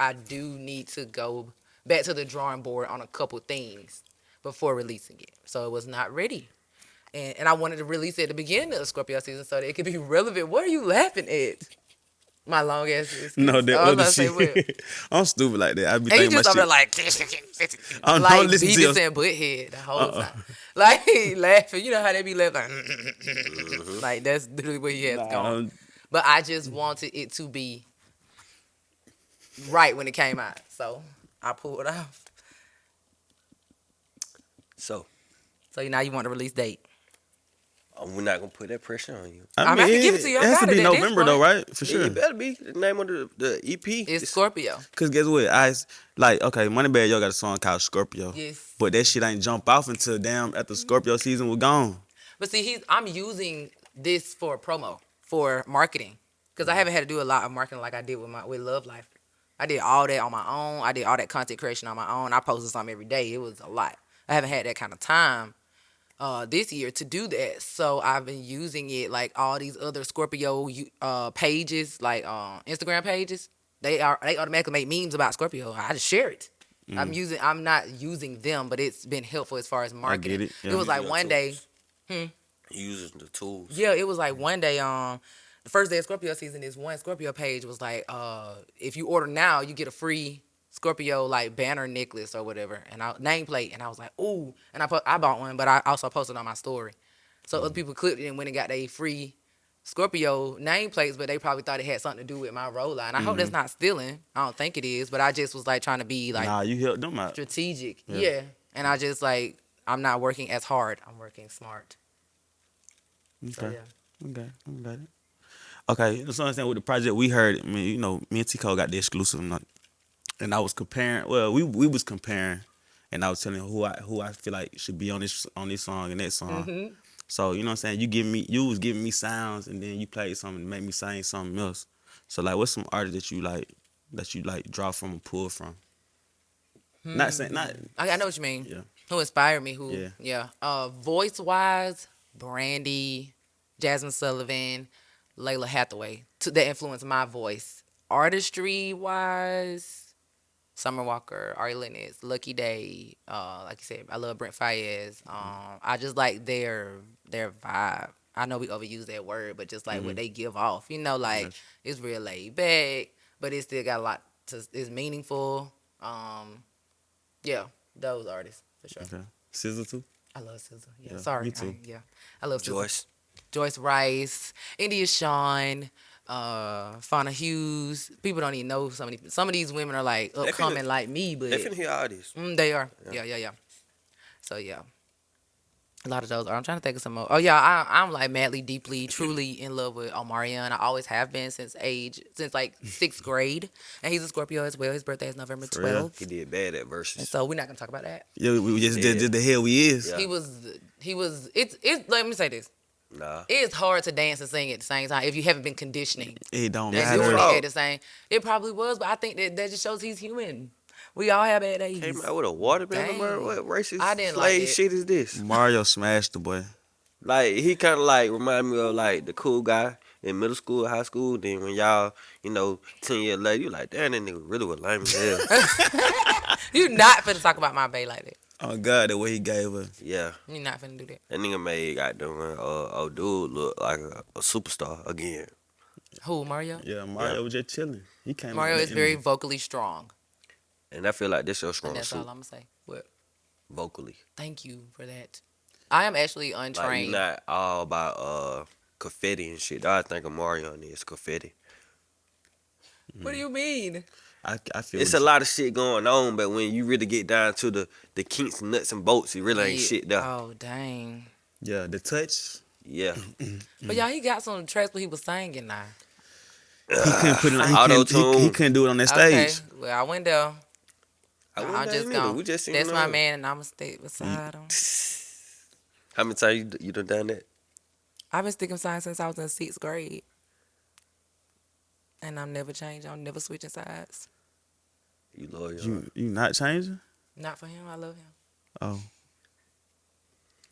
need to go back to the drawing board on a couple things before releasing it. So it was not ready. And I wanted to release it at the beginning of the Scorpio season so that it could be relevant. What are you laughing at? My long ass excuse. No, that I was other about to say, what? shit. I'm stupid like that. I be And you thinking just my over there shit. like, Oh, no, like listen to Beavis your- and Butthead the whole time. Like, laughing. You know how they be laughing? Like, that's literally what he has going. But I just wanted it to be right when it came out. So I pulled it off. So So now you want a release date. we're not gonna put that pressure on you. I mean, I can give it to you. I It has got to be it at this November though, point. right? For Yeah, sure. it better be the name of the EP. It's Scorpio. Cause guess what? Okay, Moneybag Yo got a song called Scorpio. Yes. But that shit ain't jump off until damn after Scorpio season was gone. But see, I'm using this for promo, for marketing. Because I haven't had to do a lot of marketing like I did with Love Life. I did all that on my own. I did all that content creation on my own. I posted something every day. It was a lot. I haven't had that kind of time this year to do that. So I've been using it like all these other Scorpio pages, like Instagram pages. They automatically make memes about Scorpio. I just share it. I'm not using them, but it's been helpful as far as I get marketing. it. It Yeah. was like one day. Using the tools. Yeah, it was like one day. The first day of Scorpio season, this one Scorpio page was like, if you order now, you get a free Scorpio like banner necklace or whatever, and nameplate. And I was like, ooh, and I bought one, but I also posted on my story, so other people clicked it and went and got their free Scorpio nameplates, but they probably thought it had something to do with my roll line. I hope that's not stealing. I don't think it is, but I just was like trying to be like Nah, you helped them out. strategic. Yeah, and I just like I'm not working as hard. I'm working smart. So Okay. yeah. Okay. I got it. Okay. So I'm saying with the project we heard, I mean, you know, me and T-Col got the exclusive, and I was comparing. Well, we was comparing, and I was telling who I feel like should be on this song and that song. So you know what I'm saying. You was giving me sounds, and then you played something to make me sing something else. So like, what's some artists that you like draw from or pull from? Not saying not. I know what you mean. Yeah. Who inspired me? Who? Yeah. Yeah. Voice wise, Brandy, Jasmine Sullivan, Layla Hathaway. That influenced my voice. Artistry wise, Summer Walker, Ari Lennox, Lucky Day. Like you said, I love Brent Fayez. I just like their vibe. I know we overuse that word, but just like what they give off. You know, like Gotcha. it's real laid back, but it still got a lot to. It's meaningful. Yeah, those artists for sure. Okay. SZA too. I love SZA. Yeah, Yeah, sorry. me too. I love SZA. Joyce. Rice, India Shawn, Fauna Hughes. People don't even know some of these women are like upcoming like me, but They finna hear all this. they are. Yeah. So yeah. A lot of those are. I'm trying to think of some more. Oh yeah, I'm like madly, deeply, truly in love with Omarion. I always have been since like 6th grade, and he's a Scorpio as well. His birthday is November For real? 12th, He did bad at and verses. so we're not gonna talk about that. Yeah, we just the hell we is. Yeah. He was. It's. Let me say this. Nah. It's hard to dance and sing at the same time if you haven't been conditioning It don't and That's doing his matter. it at the same. It probably was, but I think that just shows he's human. We all have bad days. Came out with a watermelon, Dang. bro. What racist I didn't like slave it. shit is this? Mario smashed the boy. Like, he kind of like remind me of like the cool guy in middle school, high school. Then when y'all, 10 years later, you like, damn, that nigga really was lame as hell. You not finna talk about my bae like that. Oh God, the way he gave her. Yeah. You not finna do that. That nigga made goddamn old dude look like a superstar again. Who, Mario? Yeah, Mario was just chilling. He came. Mario out is very vocally strong. And I feel like this your And strong that's all suit I'm gonna say. What? vocally. Thank you for that. I am actually Like, untrained. you not all about confetti and shit. I think of Mario is confetti. What do you mean? I feel It's what a lot of shit going on, but when you really get down to the kinks, nuts, and bolts, it really ain't Yeah. shit there. Oh, dang. Yeah, the touch. Yeah. But y'all, he got some tracks where he was singing now. He couldn't put it. Auto-tune. He couldn't do it on that Okay, stage. well, I went there. I I'm wouldn't just blame neither. gonna. We just seen That's him my on. man, and I'ma stay beside him. How many times you done that? I've been sticking sides since I was in 6th grade, and I'm never changing. I'm never switching sides. You loyal. You not changing? Not for him. I love him. Oh,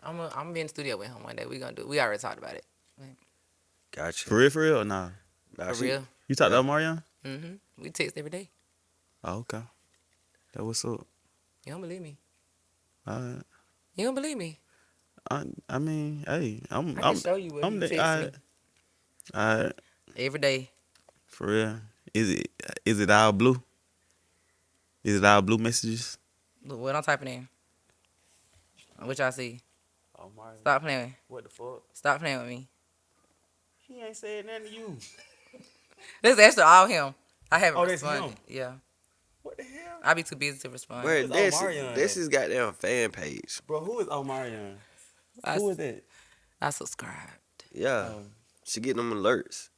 I'm gonna be in the studio with him one day. We gonna do. We already talked about it. Gotcha. for real or nah? Nah, For real. You talked to Mario? We text every day. Oh, okay. That what's up. You don't believe me? All right. You don't believe me? I mean, hey, I can show you what he text me all right. every day. For real. Is it all blue? Is it all blue messages? Look what I'm typing in. What y'all see? Oh Mario. Stop playing. What the fuck? Stop playing with me. He ain't said nothing to you. This is actually all him. I haven't Oh, that's responded. him? Yeah. What the hell? I be too busy to respond. Bro, Who's this Omarion this at? is goddamn fan page. Bro, who is Omarion? I, Who is that? I subscribed. Yeah. Oh. She get them alerts.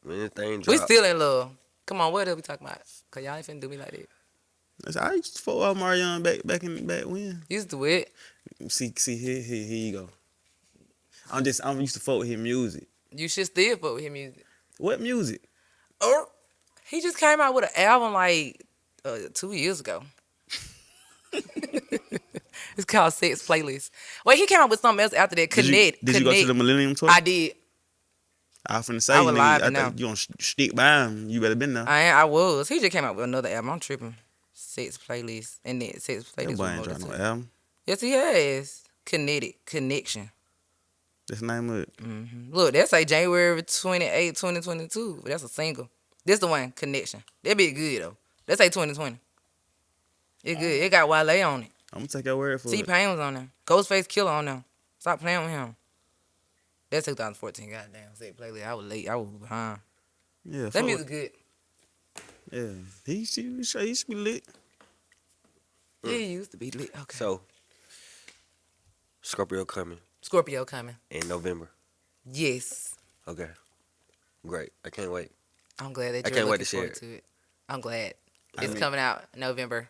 When anything We drop. still in love. Come on, what else we talking about? Cause y'all ain't finna do me like that. I used to follow Omarion back when. Used to it. See here you go. I'm used to fuck with his music. You should still fuck with his music. What music? Or he just came out with an album like 2 years ago. It's called Sex Playlist. Well, he came out with something else after that. Connect. Did you go to the Millennium Tour? I did. I was finna say, I was live I now. think you don't stick by him. You better been there. I was. He just came out with another album. I'm tripping. Sex Playlist. And then Sex That Playlist boy was ain't more dropped no than album. Yes, he has. Connection. That's the name of it. Look, that's like January 28, 2022. That's a single. This the one, Connection. That be good, though. That's like 2020. It good. It got Wale on it. I'm gonna take your word for it. T-Pain was on there. Ghostface Killer on there. Stop playing with him. That's 2014. Goddamn. Set playlist. I was late. I was behind. Yeah, That fuck music good. Yeah, he should be lit. Yeah, he used to be lit. Okay. So, Scorpio coming Scorpio coming. in November. Yes. Okay. Great. I can't wait. I'm glad that I you're can't wait looking to share forward to it. I'm glad. It's mean- coming out November.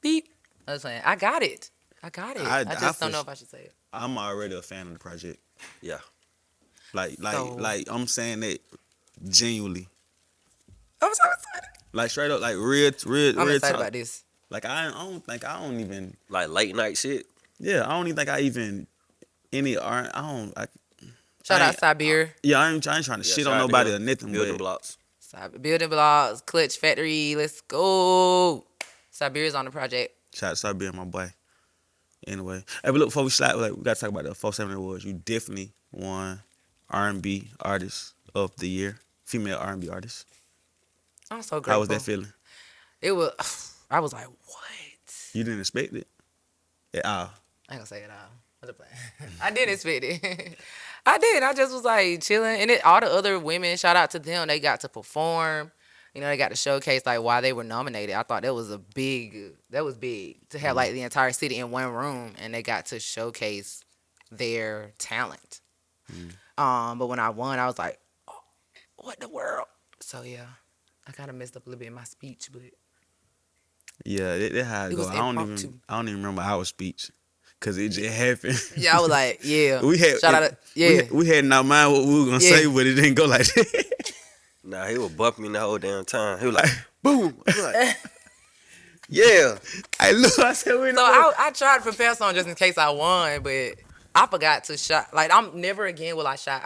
Beep. I was saying, I got it. I just don't know if I should say it. I'm already a fan of the project. Yeah. Like So- I'm saying that genuinely. I'm so excited. Like straight up, like real I'm excited talk. about this. Like I don't even. Like late night shit. Yeah, I don't even think I even any art. Shout I out ain't- Sabir. Yeah, I ain't trying to Yeah, shit shout on out to nobody him. or nothing. Building But blocks. Building blocks, Clutch Factory. Let's go. Sabir is on the project. shout out to being my boy. Anyway, hey, but look, before we slide, like we gotta talk about the 470 awards. You definitely won R&B Artist of the Year, female R&B artist. I'm so grateful. How was that feeling? It was. I was like, what? You didn't expect it at all. I ain't gonna say it all. I'm just playing. I didn't expect it. I did. I just was like chilling, and all the other women. Shout out to them. They got to perform. You know, they got to showcase like why they were nominated. I thought that was big to have like the entire city in one room, and they got to showcase their talent. But when I won, I was like, oh, what the world? So yeah, I kind of messed up a little bit in my speech, but Yeah, that's how it It go. was impromptu. I don't even remember our speech because it just happened. yeah, I was like, yeah. we had Shout out, yeah. we had in our mind what we were gonna Yeah. say, but it didn't go like that. Nah, he was bumping me the whole damn time. He was like, boom. I was like, yeah. I look, I said, we So I tried to prepare something just in case I won, but I forgot to shout. Like, I'm never again will I shout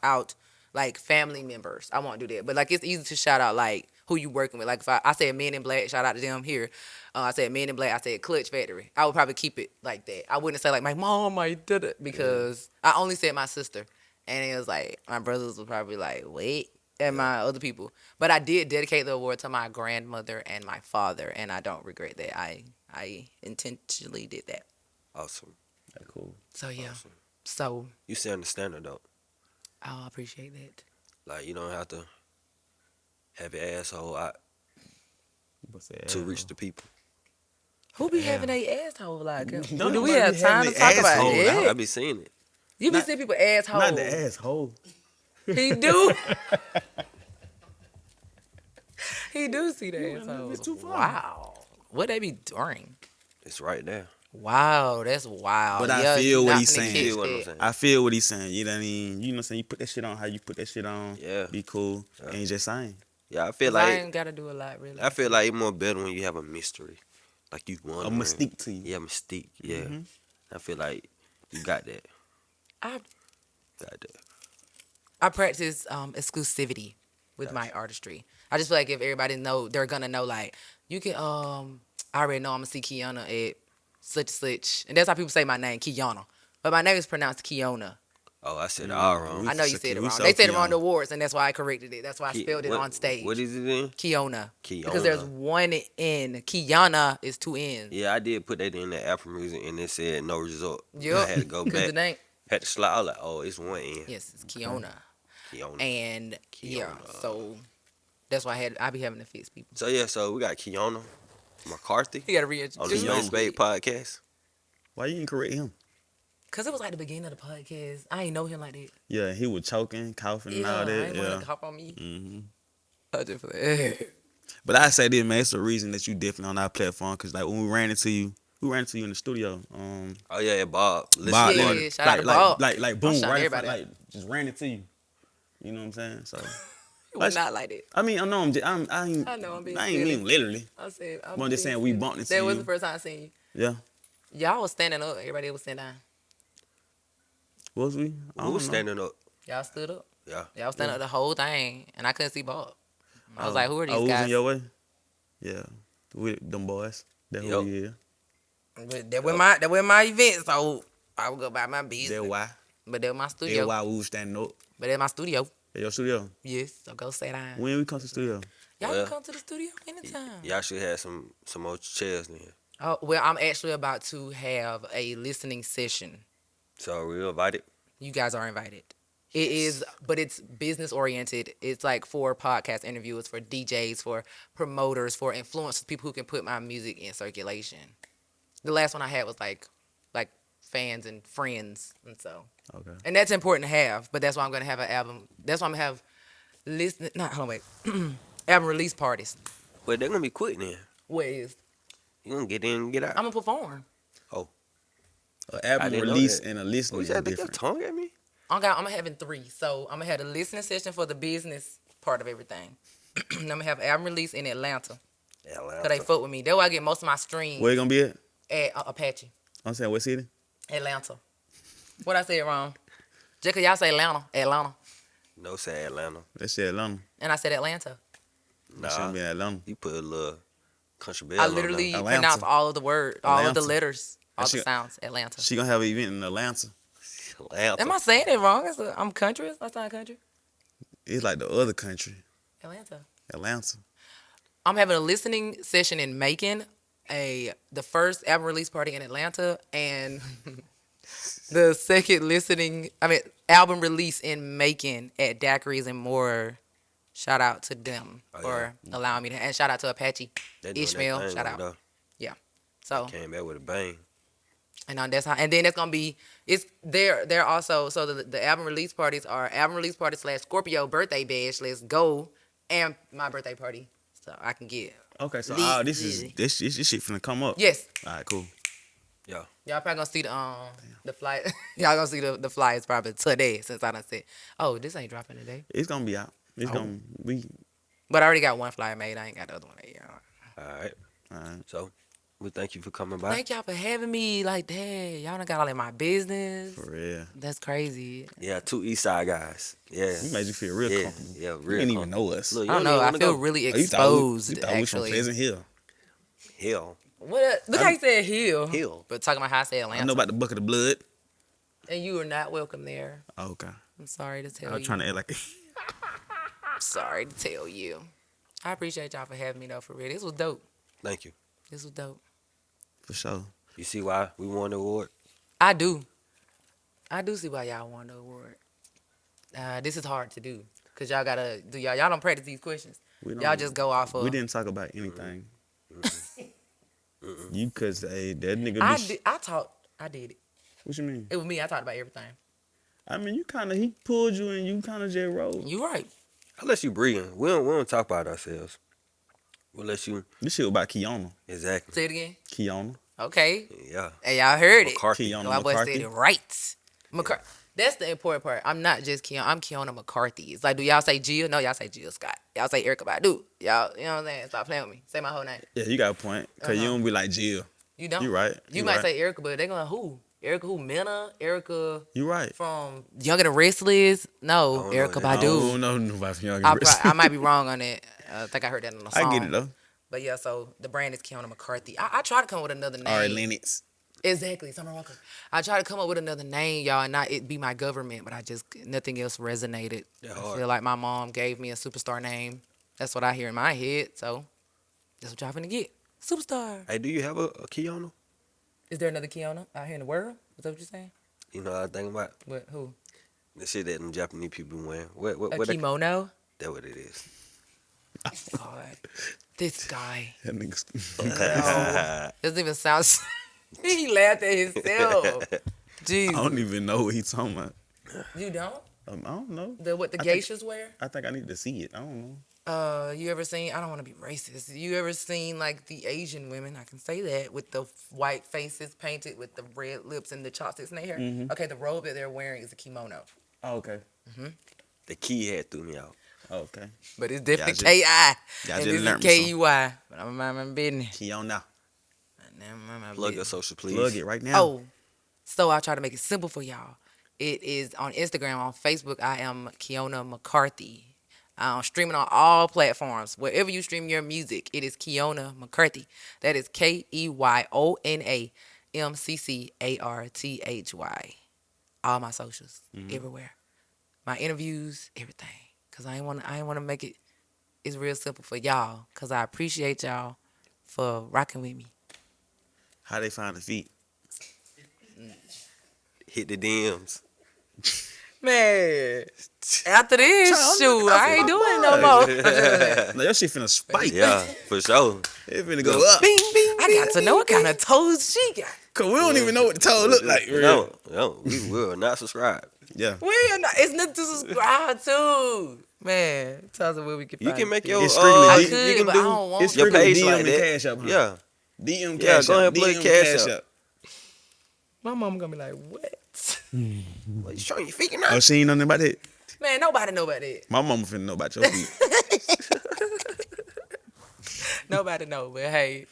out like family members. I won't do that. But like, it's easy to shout out like who you working with. Like if I said Men in Black, shout out to them here. I said Men in Black. I said Clutch Factory. I would probably keep it like that. I wouldn't say like my mom, my dad, because I only said my sister, and it was like my brothers was probably like wait. And my other people. But I did dedicate the award to my grandmother and my father, and I don't regret that. I intentionally did that. Awesome. cool. So, yeah. Awesome. So, You setting the standard though. I appreciate that. Like you don't have to have your asshole out to reach the people. Who be having a asshole like? Don't Do we nobody have be time to having talk they about asshole. it? I be seeing it. You be Not- seeing people asshole. Not the asshole. He do. He do see the assholes. too far. Wow. What they be doing? It's right there. Wow, that's wild. But I Yeah, feel you what not he's finna saying. catch Feel what I'm that. saying. I feel what he's saying. You know what I mean? You know what I'm saying? You put that shit on how you put that shit on. Yeah. Be cool. Yeah. And you just saying. Yeah, I feel 'Cause I like ain't gotta do a lot really. I feel like it's more better when you have a mystery, like you won. A mystique to you. Yeah, mystique. Yeah, Mhm. I feel like you got that. I Got that. I practice exclusivity with my artistry. I just feel like if everybody know, they're gonna know. Like you can I already know I'm gonna see Keyona at such, and that's how people say my name, Keyona. But my name is pronounced Keyona. Oh, I said it all wrong. We I know you said- said it we wrong. saw They said it wrong Keyona. in the awards, and that's why I corrected it. That's why I spelled it What- on stage. What is it then? Keyona. Keyona. Because there's one N. Keyona is two N's. Yeah, I did put that in the Apple Music, and it said no result. Yep. I had to go 'Cause back. the name. Had to slide. I was like, oh, it's one N. Yes, it's Keyona. Keyona. And yeah, Keyona. so that's why I be having to fix people. So yeah, so we got Keyona McCarthy You gotta on the reintroduce Young me. Spade podcast. Why you didn't correct him? Cause it was like the beginning of the podcast. I ain't know him like that. Yeah, he was choking, coughing, and all I that. ain't Yeah. want to hop on me. hmm I just like, But I say this, man, it's the reason that you definitely on our platform. Cause like when we ran into you in the studio. Oh yeah, Bob. Listen, Bob, Yeah, like, shout out to like, Bob. like boom, shouting right in everybody front, like just ran into you. You know what I'm saying? So it was not like that. I mean, I know I ain't I know I'm being I ain't silly. mean literally. I said, I'm just saying we bumped into That was you. the first time I seen you. Yeah. Y'all was standing up. Everybody was sitting down. Was we? I Who was don't know. standing up? Y'all stood up. Yeah. Y'all was standing up the whole thing, and I couldn't see Bob. I was Oh. like, who are these Oh, who's in guys? your way? Yeah. With them boys. That's who Yup. we is. But that was my event, so I would go by my business. That's why. But that was my That's studio. why we was standing up. But that's my studio. At your studio. Yes, so go sit down. When we come to the studio? Y'all Well, can come to the studio anytime. Y'all should have some more chairs then. Oh, well, I'm actually about to have a listening session. So we invited. You guys are invited. It is, but it's business oriented. It's like for podcast interviewers, for DJs, for promoters, for influencers, people who can put my music in circulation. The last one I had was like fans and friends, and so. Okay. And that's important to have, but that's why I'm gonna have an album. That's why I'm gonna have album release parties. Well, they're gonna be quick then. What is? You gonna get in and get out. I'm gonna perform. An I album didn't know release that. and a listening Oh, is you had to get your different. tongue at me? I'm having 3. So I'm gonna have a listening session for the business part of everything. And I'm gonna have album release in Atlanta. Atlanta. Cause they fuck with me. That's where I get most of my streams. Where you gonna be at? At Apache, I'm saying what city? Atlanta. What I said wrong? Just cause y'all say Atlanta, No, say Atlanta. That shit Atlanta. and I said Atlanta. That shouldn't Nah, be Atlanta. you put a little country bell I on literally Atlanta. pronounce all of the words, all of the Atlanta. letters, all That the shit- sounds. Atlanta. She gonna have an event in Atlanta. there. Atlanta. Am I saying it wrong? I'm country. I sound country. It's like the other country. Atlanta. Atlanta. I'm having a listening session in Macon, the first album release party in Atlanta, and the second album release in Macon at Daiquiris and More. Shout out to them for allowing me to, and shout out to Apache, They doing Ishmael. their thing Shout over out. there. Yeah. So Came back with a bang. and that's how, and then it's gonna be they're also so the album release parties are album release party / Scorpio birthday bash. Let's go, and my birthday party, so I can get. Okay, so Lit. this shit finna come up. Yes. All right, cool. Yeah. Y'all probably gonna see the fly. Y'all gonna see the flyers probably today, since I done said, oh, this ain't dropping today. It's gonna be out. It's gonna we. But I already got one flyer made. I ain't got the other one made. All right. All right. So we thank you for coming by. Thank y'all for having me. Like that, y'all done got all in my business. For real. That's crazy. Yeah, 2 East Side guys. Yeah. We made you feel real Yeah, comfortable. yeah, You real didn't even comfortable. know us. Look, you I don't don't know. even I wanna feel go. really Oh, you thought exposed. we was from Actually, Pleasant Hill. Hell. look how you said Hill. Hill. But talking about how I said Atlanta. I know about the bucket of blood. And you are not welcome there. Oh, okay. I'm sorry to tell I was you. trying to act like. I'm sorry to tell you. I appreciate y'all for having me though. For real, this was dope. Thank you. This was dope. For sure. You see why we won the award? I do see why y'all won the award. This is hard to do because y'all gotta do y'all don't practice these questions. We don't, Y'all just go off of. We didn't talk about anything. You cause that nigga. I did it. What you mean? It was me. I talked about everything. I mean, he pulled you and you kind of just rolled. You right. Unless you breathing. We don't talk about ourselves. We'll let you. This shit about Keyona. Exactly. Say it again. Keyona. Okay. Yeah. And y'all heard it. McCarthy. Keyona My boy McCarthy. said it right. That's the important part. I'm not just Keyona. I'm Keyona McCarthy. It's like, do y'all say Jill? No, y'all say Jill Scott. Y'all say Erica Badu. Y'all, you know what I'm saying? Stop playing with me. Say my whole name. Yeah, you got a point. Cause you don't be like Jill. You don't. You right. You might say Erica, but they going who? Erica who? Minna? Erica You right. from Younger and Restless? No, don't Erica know I that. Badu. don't know nobody from Young I, and Rich. I might be wrong on that. I think I heard that in a song. I get it though. But yeah, so the brand is Keyona McCarthy. I try to come up with another name. All right, Lennox. Exactly, Summer Walker. I try to come up with another name, y'all, and not it be my government, but nothing else resonated. Yeah, I hard. feel like my mom gave me a superstar name. That's what I hear in my head, so that's what y'all finna get. Superstar. Hey, do you have a Keyona? Is there another Keyona out here in the world? Is that what you're saying? You know what I think about? What? Who? The shit that them Japanese people wearing. What A kimono? That what it is. God, this guy. That nigga. Doesn't even sound. He laughed at himself. Jeez. I don't even know what he's talking about. You don't? I don't know. What the I think- geishas wear? I think I need to see it. I don't know. You ever seen? I don't want to be racist. You ever seen like the Asian women? I can say that with the white faces painted with the red lips and the chopsticks in their hair. Mhm. Okay, the robe that they're wearing is a kimono, Oh, okay. The key had threw me out. Oh, okay. but it's definitely Y'all Ki y'all and just this is learned me something. Kuy. But I'm mind my business. Keyona. Plug your social, please. Plug it right now. Oh, so I'll try to make it simple for y'all. It is on Instagram, on Facebook. I am Keyona McCarthy. I'm streaming on all platforms. Wherever you stream your music, it is Keyona McCarthy. That is KeyonamcCarthy. All my socials, everywhere. My interviews, everything. Cause I ain't wanna make it. It's real simple for y'all. Cause I appreciate y'all for rocking with me. How they find the feet? Hit the DMs. Man, after this, shoot, I ain't doing it no more. No, your shit finna spike. Yeah, for sure. It finna go up. Bing, bing, I got to know what kind of toes she got. Cause we don't even know what the toe look like. No, we will not subscribe. Yeah. It's nothing to subscribe to. Man, tell us where we can You find can make it. your It's strictly I you could, can but do I don't want It's to. your strictly page DM like and that. cash up, huh? Yeah. DM Yeah, cash go up. ahead, plug DM cash up. My mom gonna be like, what? What you showing your feet now? Oh, she ain't know nothing about that? Man, nobody know about that. My mama finna know about your feet. Nobody know, but hey,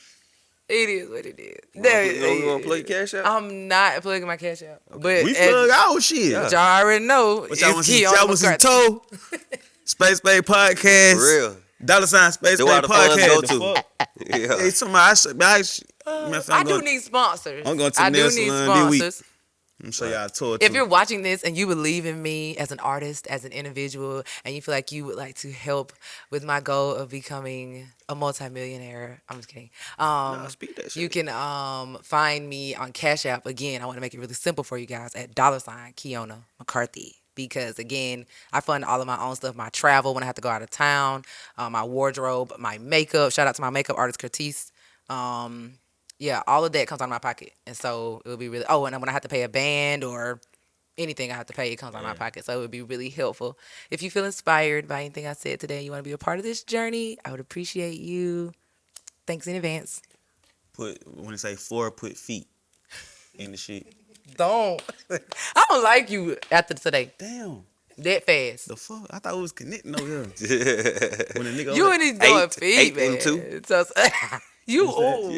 it is what it is. You want to play cash out? I'm not plugging my cash out. But We plug our shit. Yeah. But y'all already know. What y'all want to see? Keyona Y'all want to see McCarthy. toe? Spade Podcast. For real. $sign Spade That's why the funds Podcast. go The to. fuck? Yeah. Hey, somebody, I do need sponsors. I'm going to I the do nail need salon this week. sponsors. I'm show y'all a tour If too. you're watching this and you believe in me as an artist, as an individual, and you feel like you would like to help with my goal of becoming a multimillionaire, I'm just kidding. Speak that shit. You can find me on Cash App. Again, I want to make it really simple for you guys at $Keyona McCarthy. Because again, I fund all of my own stuff, my travel when I have to go out of town, my wardrobe, my makeup. Shout out to my makeup artist, Curtis. Yeah, all of that comes out of my pocket. And so it would be really, and when I have to pay a band or anything I have to pay, it comes out of my pocket. So it would be really helpful. If you feel inspired by anything I said today, you want to be a part of this journey, I would appreciate you. Thanks in advance. When they say four, put feet in the shit. Don't. I don't like you after today. Damn. That fast. The fuck? I thought we was connecting over here. When a nigga You over and these doing feet, 8 and man. 2. So, you,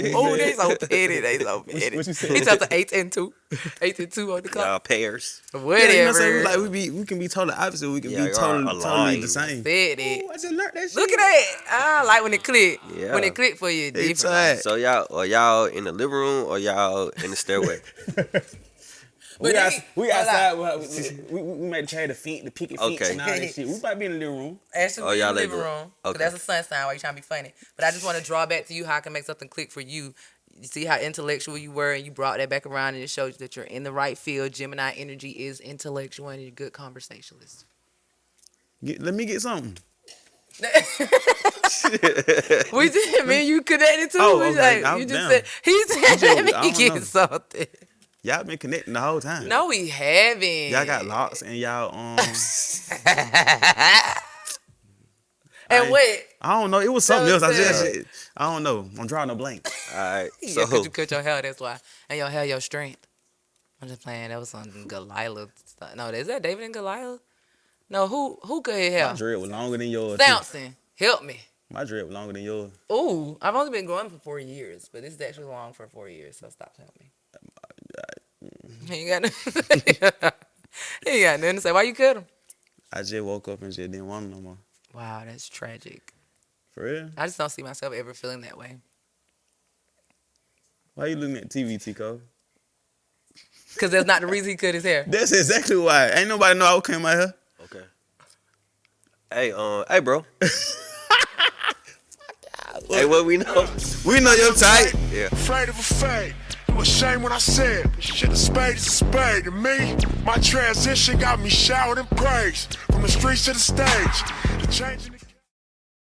they so petty. They so petty. What you said? He tells us 8 and 2. 8 and 2 on the clock. Pairs. Whatever. Yeah, you know what I'm saying? Like we can be totally opposite. We can Yeah, be totally aligned. the same. Said it. Ooh, I just learned that shit. Look at that. I like when it click. Yeah. When it click for you, It's different. So y'all in the living room or y'all in the stairway? We But outside. We made the trade the picket feet Okay. and all that shit. We might be in the living room. Actually, Oh, we in y'all the living labor. room. 'Cause Okay. that's a sun sign while you trying to be funny. But I just want to draw back to you how I can make something click for you. You see how intellectual you were, and you brought that back around, and it shows you that you're in the right field. Gemini energy is intellectual, and you're a good conversationalist. Let me get something. We did, man. You connected too. Oh, We okay. like, you I'm just down. said he said, I "Let me don't get know. something." Y'all been connecting the whole time. No, we haven't. Y'all got locks and y'all And wait, I don't know. It was something else. That I don't know. I'm drawing a blank. Alright. yeah, So because you cut your hair. That's why. And your hair, your strength. I'm just playing. That was some Goliath stuff. No, is that David and Goliath? No, who cut his My hair? dread was longer than yours. too. Samson, help me. My dread was longer than yours. Ooh, I've only been growing for 4 years, but this is actually long for 4 years. So stop telling me. He ain't got nothing. He ain't got nothing to say. Why you cut him? I just woke up and just didn't want him no more. Wow, that's tragic. For real? I just don't see myself ever feeling that way. Why you looking at TV, T-Col? Because that's not the reason he cut his hair. That's exactly why. Ain't nobody know I came out here. okay. Hey, bro. Hey, what we know? We know your type. Yeah. Afraid of a fade. It was shame when I said, but shit, a spade is a spade. To me, my transition got me showered in praise. From the streets to the stage. The changing